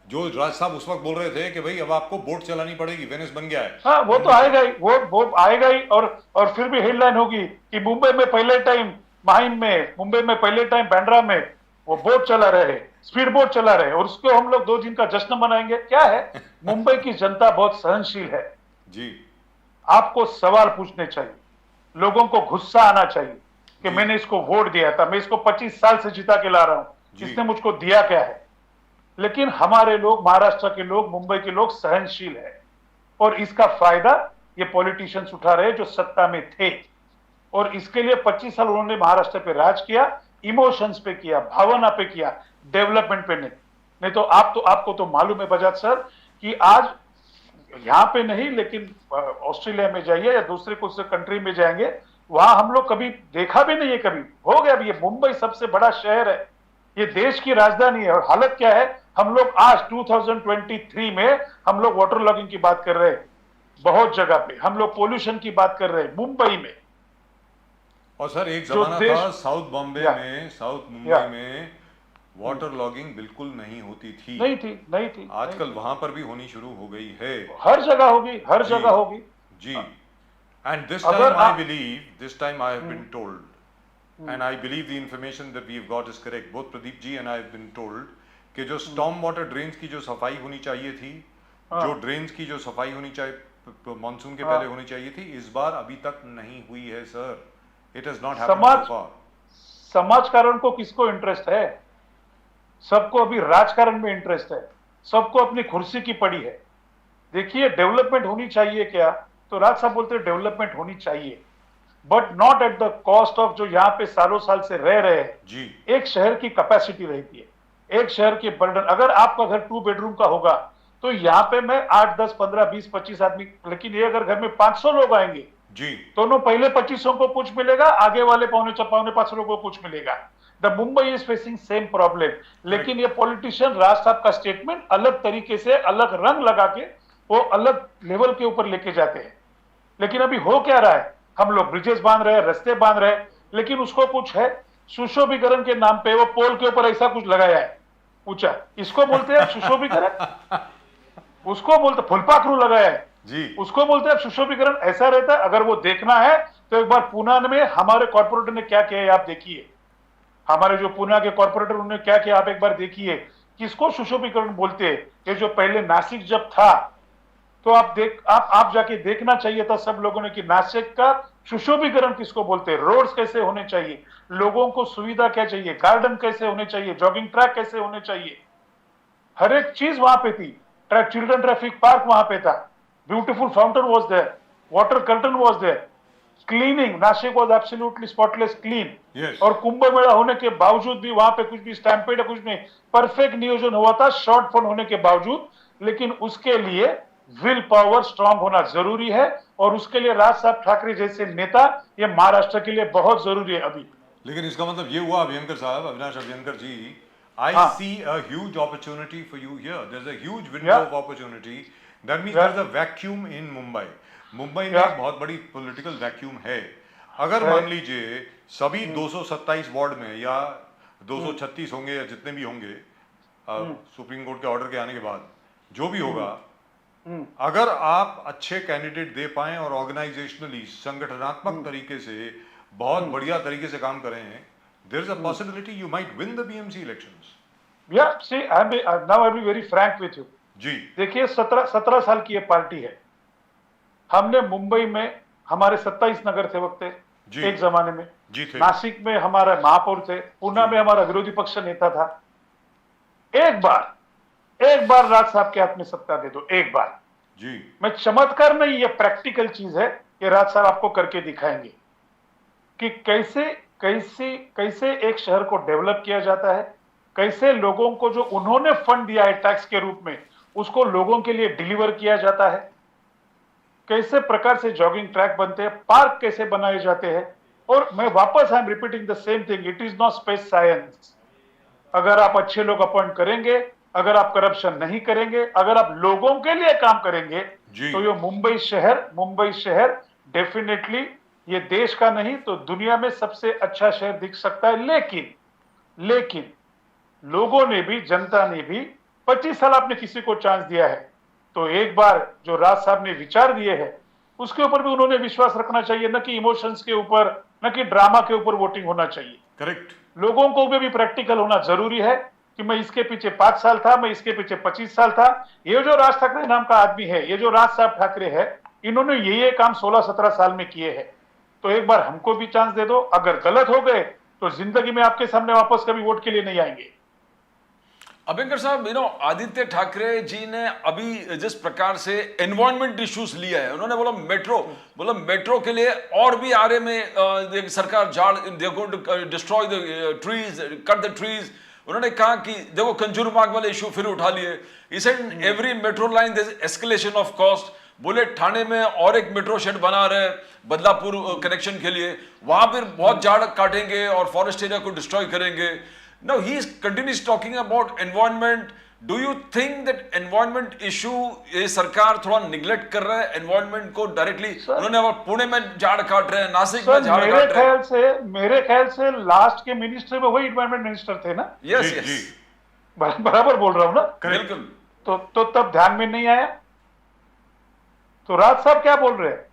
जो राज साहब उस वक्त बोल रहे थे कि भाई अब आपको बोट चलानी पड़ेगी, वेनिस बन गया है. हाँ, वो तो आएगा ही, वो आएगा ही. और फिर भी हेडलाइन होगी कि मुंबई में पहले टाइम माहिम में, मुंबई में पहले टाइम बांद्रा में वो बोट चला रहे, स्पीड बोट चला रहे और उसको हम लोग 2 दिन का जश्न मनाएंगे. क्या है, मुंबई की जनता बहुत सहनशील है जी. आपको सवाल पूछने चाहिए, लोगों को गुस्सा आना चाहिए कि मैंने इसको वोट दिया था, मैं इसको 25 साल से जिता के ला रहा हूं, इसने मुझको दिया क्या है. लेकिन हमारे लोग, महाराष्ट्र के लोग, मुंबई के लोग सहनशील है और इसका फायदा ये पॉलिटिशियंस उठा रहे जो सत्ता में थे. और इसके लिए 25 साल उन्होंने महाराष्ट्र पे राज किया, इमोशंस पे किया, भावना पे किया, डेवलपमेंट पे नहीं. तो आपको तो मालूम है बजाज सर कि आज यहाँ पे नहीं लेकिन ऑस्ट्रेलिया में जाइए या दूसरे कुछ कंट्री में जाएंगे, वहां हम लोग कभी देखा भी नहीं है. कभी हो गया. ये मुंबई सबसे बड़ा शहर है, ये देश की राजधानी है और हालत क्या है, हम लोग आज 2023 में हम लोग वाटर लॉगिंग की बात कर रहे हैं बहुत जगह पे, हम लोग पोल्यूशन की बात कर रहे हैं मुंबई में. और सर एक जमाना था साउथ बॉम्बे में, साउथ मुंबई में वाटर लॉगिंग बिल्कुल नहीं होती थी. नहीं थी. आजकल वहां पर भी होनी शुरू हो गई है. हर जगह होगी, हर जगह होगी जी. And this time I believe, this time I have been told, and I believe the information that we've got is correct. Both Pradeep ji and I have been told कि जो storm water drains की जो सफाई होनी चाहिए थी, जो drains की जो सफाई होनी चाहिए मानसून के पहले होनी चाहिए थी, इस बार अभी तक नहीं हुई है sir. It has not happened so far. समाजकारण को किसको इंटरेस्ट है? सबको अभी राजकारण में इंटरेस्ट है, सबको अपनी कुर्सी की पड़ी है. देखिए डेवलपमेंट होनी चाहिए क्या, तो राज साहब बोलते हैं डेवलपमेंट होनी चाहिए but not at the cost of जो यहाँ पे सालों साल से रह रहे हैं जी. एक शहर की कैपेसिटी रहती है, एक शहर की बर्डन. अगर आपका घर 2 बेडरूम का होगा तो यहाँ पे मैं 8, 10, 15, 20, 25 आदमी, लेकिन ये अगर घर में 500 लोग आएंगे जी, दोनों पहले 2500 को कुछ मिलेगा, आगे वाले पौने 500 लोगों को कुछ मिलेगा. The Mumbai is facing same problem. लेकिन ये पॉलिटिशियन राज साहब का स्टेटमेंट अलग तरीके से, अलग रंग लगा के वो अलग लेवल के ऊपर लेके जाते हैं. लेकिन अभी हो क्या रहा है, हम लोग ब्रिजेस बांध रहे हैं, रास्ते बांध रहे हैं, लेकिन उसको कुछ है सुशोभीकरण के नाम पे वो पोल के ऊपर ऐसा कुछ लगाया है ऊंचा, इसको बोलते हैं सुशोभीकरण, उसको बोलते फुलपाखरू लगाया है जी, उसको बोलते हैं सुशोभीकरण. ऐसा रहता है. अगर वो देखना है तो एक बार पुणे में हमारे कॉर्पोरेटर ने क्या किया है आप देखिए, हमारे जो पुणे के कॉर्पोरेटर उन्होंने क्या किया आप एक बार देखिए. किसको सुशोभीकरण बोलते हैं? ये जो पहले नासिक जब था तो आप जाके देखना चाहिए था सब लोगों ने कि नासिक का सुशोभीकरण किसको बोलते हैं, रोड्स कैसे होने चाहिए, लोगों को सुविधा क्या चाहिए, गार्डन कैसे होने चाहिए, जॉगिंग ट्रैक कैसे होने चाहिए, हर एक चीज वहां पे थी। चिल्ड्रन ट्रैफिक पार्क वहां पे था, beautiful fountain was there, water curtain was there, cleaning, Nashik was absolutely spotless clean. Yes. और कुंभ मेला होने के बावजूद भी वहां पे कुछ भी स्टैम्पेड या कुछ नहीं, परफेक्ट नियोजन हुआ था शॉर्ट फंड होने के बावजूद। लेकिन उसके लिए विल पावर स्ट्रांग होना जरूरी है, और उसके लिए राज साहब ठाकरे जैसे नेता ये महाराष्ट्र के लिए बहुत जरूरी है अभी। लेकिन इसका मतलब ये हुआ अभ्यंकर साहब, अविनाश अभ्यंकर जी, I हाँ. see a huge opportunity for you here. There's a huge window Yeah. of opportunity. That means Yeah. there's a vacuum in Mumbai. Mumbai में Yeah. एक बहुत बड़ी पॉलिटिकल वैक्यूम है। अगर Right. मान लीजिए सभी 227 वार्ड में या 236 होंगे या जितने भी होंगे सुप्रीम कोर्ट के ऑर्डर के आने के बाद जो भी होगा, अगर आप अच्छे कैंडिडेट दे पाएं और ऑर्गेनाइजेशनली संगठनात्मक तरीके से बहुत बढ़िया तरीके से काम करें, there is a possibility you might win the BMC elections. Yeah, see, now I'll be very frank with you. जी देखिए 17 साल की ये पार्टी है। हमने मुंबई में हमारे 27 नगर सेवक थे जी। एक जमाने में, जी थे। नासिक में हमारा महापौर थे, पुणे में हमारा विरोधी पक्ष नेता था। एक बार राज साहब के हाथ में सत्ता दे दो, एक बार। जी मैं चमत्कार नहीं, ये प्रैक्टिकल चीज है, ये राज साहब आपको करके दिखाएंगे कि कैसे कैसे कैसे एक शहर को डेवलप किया जाता है, कैसे लोगों को जो उन्होंने फंड दिया है टैक्स के रूप में उसको लोगों के लिए डिलीवर किया जाता है, कैसे प्रकार से जॉगिंग ट्रैक बनते हैं, पार्क कैसे बनाए जाते हैं। और मैं वापस I am repeating the same thing, it is not space science. अगर आप अच्छे लोग अपॉइंट करेंगे, अगर आप करप्शन नहीं करेंगे, अगर आप लोगों के लिए काम करेंगे, तो ये मुंबई शहर डेफिनेटली ये देश का नहीं तो दुनिया में सबसे अच्छा शहर दिख सकता है। लेकिन लोगों ने भी, जनता ने भी 25 साल आपने किसी को चांस दिया है, तो एक बार जो राज साहब ने विचार दिए हैं उसके ऊपर भी उन्होंने विश्वास रखना चाहिए, न कि इमोशंस के ऊपर, न कि ड्रामा के ऊपर वोटिंग होना चाहिए। करेक्ट। लोगों को भी प्रैक्टिकल होना जरूरी है कि मैं इसके पीछे 5 साल था, मैं इसके पीछे 25 साल था। ये जो राज ठाकरे नाम का आदमी है, ये जो राज साहब ठाकरे है, इन्होंने ये काम 16-17 साल में किए हैं। तो एक बार हमको भी चांस दे दो, अगर गलत हो गए तो जिंदगी में आपके सामने वापस कभी वोट के लिए नहीं आएंगे। अभ्यंकर साहब, आदित्य ठाकरे जी ने अभी जिस प्रकार से एनवायरमेंट इश्यूज लिया है, उन्होंने बोला मेट्रो के लिए और भी आरे में सरकार झाड़, they are going to destroy the trees, cut the trees. उन्होंने कहा कि देखो कंजूरमार्ग वाले इशू फिर उठा लिए। He said every metro line there is escalation of cost. बोले ठाणे में और एक मेट्रो शेड बना रहे बदलापुर कनेक्शन के लिए, वहां पर बहुत झाड़ काटेंगे और फॉरेस्ट एरिया को डिस्ट्रॉय करेंगे। Now he is continuously talking about environment. Do you think that environment issue ये सरकार थोड़ा निगलेक्ट कर रहा है environment को डायरेक्टली? उन्होंने पुणे में झाड़ काट रहे हैं, नासिक में झाड़ काट रहे हैं। मेरे ख्याल से लास्ट के मिनिस्टर में वही एनवायरमेंट मिनिस्टर थे ना? यस जी, यस, बराबर बोल रहा हूँ ना? बिल्कुल। तो तब ध्यान में नहीं आया। तो राज साहब क्या बोल रहे हैं?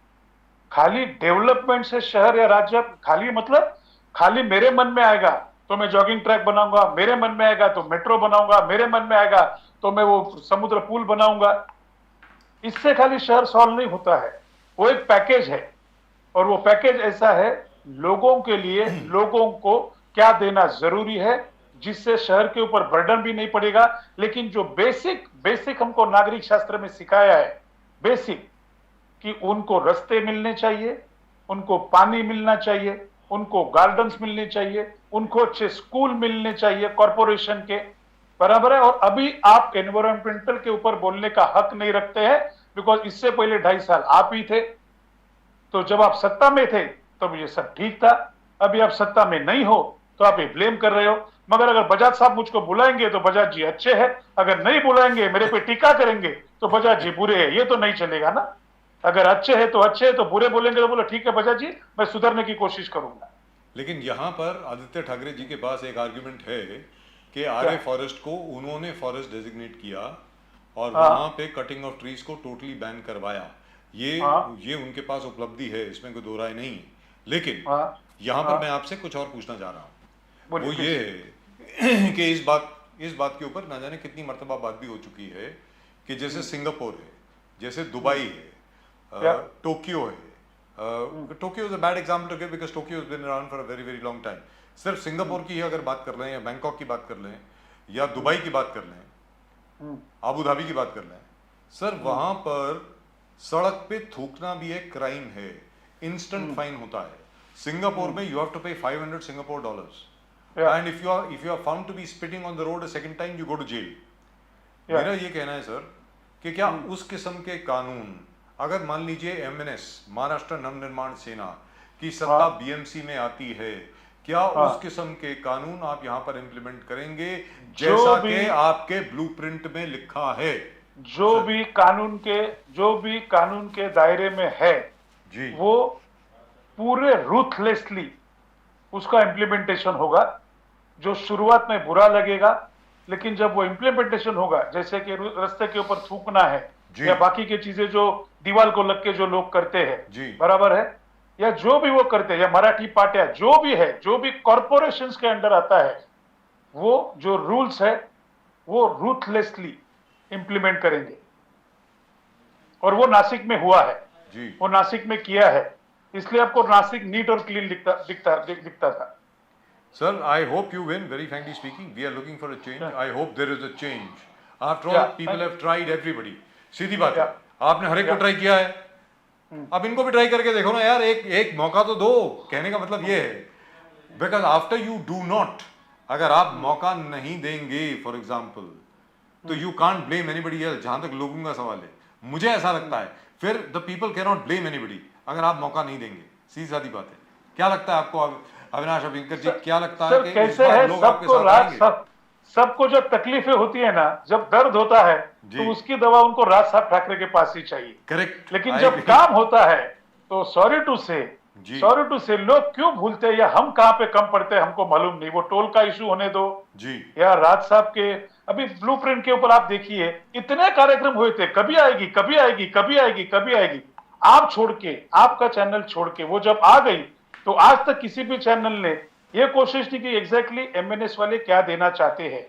खाली डेवलपमेंट से शहर या राज्य, खाली मेरे मन में आएगा तो मैं जॉगिंग ट्रैक बनाऊंगा, मेरे मन में आएगा तो मेट्रो बनाऊंगा, मेरे मन में आएगा तो मैं वो समुद्र पुल बनाऊंगा। इससे खाली शहर सॉल्व नहीं होता है, वो एक पैकेज है, और वो पैकेज ऐसा है लोगों के लिए, लोगों को क्या देना जरूरी है जिससे शहर के ऊपर बर्डन भी नहीं पड़ेगा। लेकिन जो बेसिक हमको नागरिक शास्त्र में सिखाया है, बेसिक कि उनको रास्ते मिलने चाहिए, उनको पानी मिलना चाहिए, उनको गार्डन्स मिलने चाहिए, उनको अच्छे स्कूल मिलने चाहिए कॉर्पोरेशन के, बराबर है। और अभी आप एनवायरमेंटल के ऊपर बोलने का हक नहीं रखते हैं, बिकॉज इससे पहले 2.5 साल आप ही थे। तो जब आप सत्ता में थे तब ये सब ठीक था, अभी आप सत्ता में नहीं हो तो आप ये ब्लेम कर रहे हो। मगर अगर बजाज साहब मुझको बुलाएंगे तो बजाज जी अच्छे हैं, अगर नहीं बुलाएंगे, मेरे पे टीका करेंगे तो बजाज जी बुरे हैं, ये तो नहीं चलेगा ना। अगर अच्छे हैं तो अच्छे हैं, तो बुरे बोलेंगे तो बोलो ठीक है बजाज जी, मैं सुधरने की कोशिश करूंगा। लेकिन यहाँ पर आदित्य ठाकरे जी के पास एक आर्ग्यूमेंट है कि आरए फॉरेस्ट को उन्होंने फॉरेस्ट डेजिग्नेट किया और वहां पे कटिंग ऑफ ट्रीज को टोटली बैन करवाया। ये उनके पास उपलब्धि है, इसमें कोई दो राय नहीं है। लेकिन यहाँ पर मैं आपसे कुछ और पूछना चाह रहा हूँ, वो ये है कि इस बात के ऊपर ना जाने कितनी मर्तबा बात भी हो चुकी है कि जैसे सिंगापुर है, जैसे दुबई है, टोक्यो है, Tokyo is a bad example to give because Tokyo has been around for a very very long time. सिर्फ सिंगापुर की ही अगर बात कर लें या बैंकॉक की बात कर लें या दुबई की बात कर लें, अबू धाबी की बात कर लें, सर वहां पर सड़क पे थूकना भी एक क्राइम है, इंस्टेंट फाइन होता है। सिंगापुर में you have to pay 500 Singapore dollars and if you are found to be spitting on the road a second time you go to jail. मेरा ये कहना है सर कि क्या उस किस्म के कानून अगर मान लीजिए MNS महाराष्ट्र नवनिर्माण सेना की सत्ता BMC में आती है, क्या उस किस्म के कानून आप यहाँ पर इम्प्लीमेंट करेंगे जैसा कि आपके ब्लूप्रिंट में लिखा है? जो भी कानून के दायरे में है जी, वो पूरे रूथलेसली उसका इम्प्लीमेंटेशन होगा। जो शुरुआत में बुरा लगेगा, लेकिन जब वो इम्प्लीमेंटेशन होगा, जैसे कि रास्ते के ऊपर थूकना है या बाकी की चीजें जो दीवार को लग के जो लोग करते हैं, बराबर है, या जो भी वो करते हैं, या मराठी पाटिया जो भी है, जो भी कॉरपोरेशंस के अंडर आता है, वो जो रूल्स है वो रूथलेसली इंप्लीमेंट करेंगे। और वो नासिक में हुआ है जी, वो नासिक में किया है, इसलिए आपको नासिक नीट और क्लीन दिखता था। Sir, I hope you win. Very frankly speaking, we are looking for a change. I hope there is a change. After all, people have tried everybody. सीधी बात है, आपने हर एक को ट्राई किया है, अब इनको भी ट्राई करके देखो ना यार, एक मौका तो दो। कहने का मतलब ये है, because after you do not, अगर आप मौका नहीं देंगे फॉर एग्जाम्पल, तो you can't blame anybody else. जहां तक लोगों का सवाल है, मुझे ऐसा लगता है फिर the people can not blame anybody अगर आप मौका नहीं देंगे। सीधी सादी बात है। क्या लगता है आपको अविनाश अभिनकर जी, क्या लगता है कि कैसे है लोग आपके सबको साथ आएंगे? सबको जब तकलीफें होती है ना, जब दर्द होता है, तो उसकी दवा उनको राज साहब ठाकरे के पास ही चाहिए। करेक्ट। लेकिन जब काम होता है तो सॉरी टू से लोग क्यों भूलते हैं या हम कहाँ पे कम पड़ते हैं हमको मालूम नहीं। वो टोल का इशू होने दो जी, या राज साहब के अभी ब्लूप्रिंट के ऊपर आप देखिए, इतने कार्यक्रम हुए थे, कभी आएगी कभी आएगी कभी आएगी कभी आएगी। आप छोड़ के, आपका चैनल छोड़ के वो जब आ गई, तो आज तक किसी भी चैनल ने ये कोशिश नहीं की एग्जैक्टली MNS वाले क्या देना चाहते हैं,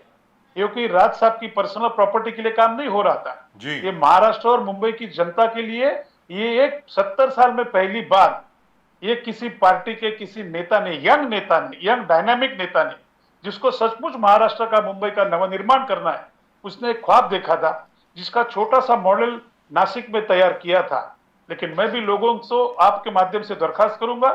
क्योंकि राज साहब की पर्सनल प्रॉपर्टी के लिए काम नहीं हो रहा था जी। ये महाराष्ट्र और मुंबई की जनता के लिए ये एक 70 साल में पहली बार ये किसी पार्टी के किसी नेता ने, यंग डायनामिक नेता ने, जिसको सचमुच महाराष्ट्र का, मुंबई का नवनिर्माण करना है, उसने एक ख्वाब देखा था जिसका छोटा सा मॉडल नासिक में तैयार किया था। लेकिन मैं भी लोगों को आपके माध्यम से दरखास्त करूंगा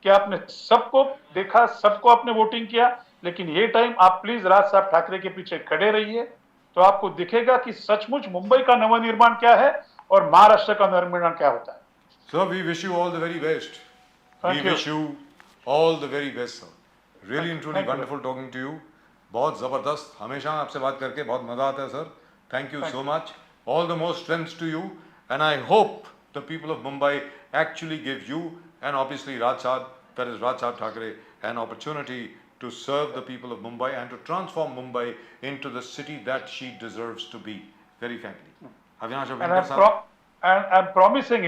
कि आपने सबको देखा, सबको आपने वोटिंग किया, लेकिन ये टाइम आप प्लीज राज साहब ठाकरे के पीछे खड़े रहिए, तो आपको दिखेगा कि सचमुच मुंबई का नवनिर्माण क्या है और महाराष्ट्र का नवनिर्माण क्या होता है। Sir, we wish you all the very best. Thank We you. wish you all the very best, sir. Really and truly Thank you. wonderful talking to you. बहुत जबरदस्त, हमेशा आपसे बात करके बहुत मजा आता है sir. Thank you so much. All the more strength to you, and I hope the people of Mumbai actually give you and obviously Raj Saab, that is Raj Saab Thackeray, an opportunity to serve the people of Mumbai and to transform Mumbai into the city that she deserves to be. Very frankly, Avinash And Abhinkar sir. I'm promising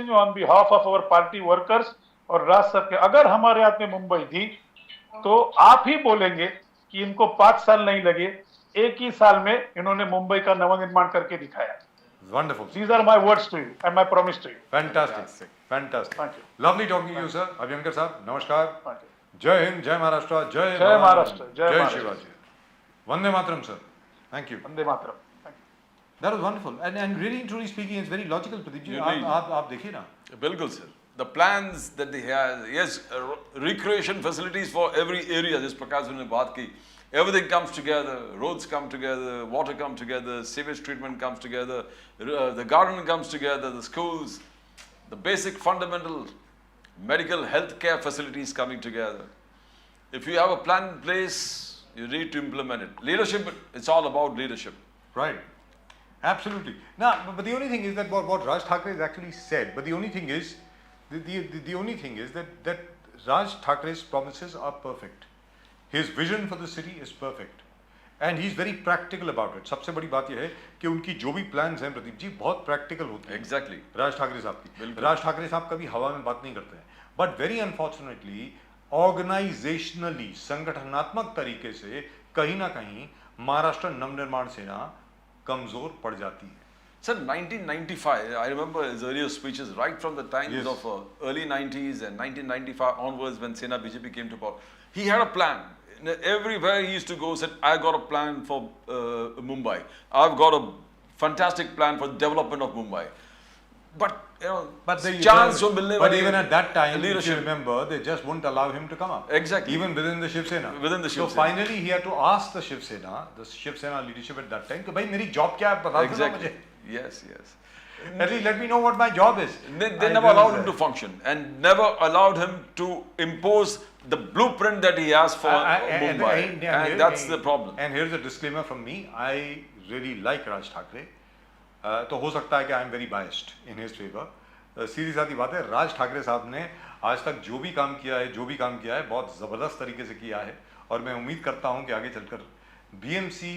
you on behalf of our party workers और राज साहब के, अगर हमारे हाथ में मुंबई थी तो आप ही बोलेंगे कि इनको 5 साल नहीं लगे, एक ही साल में इन्होंने मुंबई का नवनिर्माण करके दिखाया। Wonderful. These are my words to you and my promise to you. Fantastic. Fantastic. Thank you. Lovely talking to you, sir. Abhinkar साहब, नमस्कार। Thank you. जय हिंद, जय महाराष्ट्र, जय जय महाराष्ट्र, जय जय Maharashtra. Shivaji. Vande Mataram, sir. Thank you. Vande Mataram. That was wonderful. And really truly speaking, it's very logical, Pradeep ji. नहीं। आप देखिए ना। बिल्कुल sir, the plans that they have, yes, recreation facilities for every area, जिस प्रकार से उन्होंने बात की, everything comes together, roads come together, water comes together, sewage treatment comes together, the garden comes together, the schools, the basic fundamental medical health care facilities coming together. If you have a plan in place, you need to implement it. Leadership, it's all about leadership. Right. Absolutely. Now, but the only thing is that what Raj Thackeray has actually said, but the only thing is, the only thing is that Raj Thackeray's promises are perfect. His vision for the city is perfect. And he's very practical about it. सबसे बड़ी बात यह है कि उनकी जो भी plans हैं प्रदीप जी, बहुत practical होते हैं। Exactly. राज ठाकरे साहब की। बिल्कुल। राज ठाकरे साहब कभी हवा में बात नहीं करते हैं। But very unfortunately, organizationally, संगठनात्मक तरीके से कहीं ना कहीं महाराष्ट्र नवनिर्माण सेना कमजोर पड़ जाती है। Sir, 1995, I remember his earlier speeches right from the times Yes. of early 90s and 1995 onwards when Sena BJP came to power. He had a plan. Everywhere he used to go, said, I got a plan for Mumbai. I've got a fantastic plan for the development of Mumbai. But, you know, chance jo milne but wali even at that time, if you leadership. remember, they just wouldn't allow him to come up. Exactly. Even within the Shiv Sena. Within the Shiv So Sena. finally he had to ask the Shiv Sena leadership at that time, कि भाई मेरी job क्या है बता दो ना Exactly. मुझे. Yes, yes. At least let me know what my job is. They never allowed him to function and never allowed him to impose the blueprint that he has for Mumbai. And that's the problem. And here's a disclaimer from me. I really like Raj Thackeray. तो हो सकता है कि I am very biased in his favor. सीधी सादी बात है, राज ठाकरे साहब ने आज तक जो भी काम किया है बहुत ज़बरदस्त तरीके से किया है और मैं उम्मीद करता हूं कि आगे चलकर बीएमसी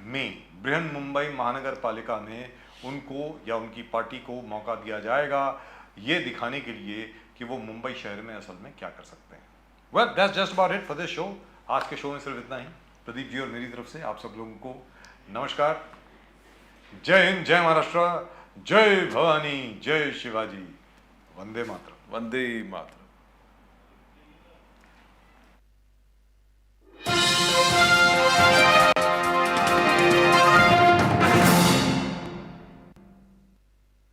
में बृहन मुंबई महानगर पालिका में उनको या उनकी पार्टी को मौका दिया जाएगा ये दिखाने के लिए कि वो मुंबई शहर में असल में क्या कर सकते हैं। Well that's just about it for this show. आज के शो में सिर्फ इतना ही। प्रदीप जी और मेरी तरफ से आप सब लोगों को नमस्कार। जय हिंद, जय महाराष्ट्र, जय भवानी, जय शिवाजी, वंदे मातरम। Vande Mataram.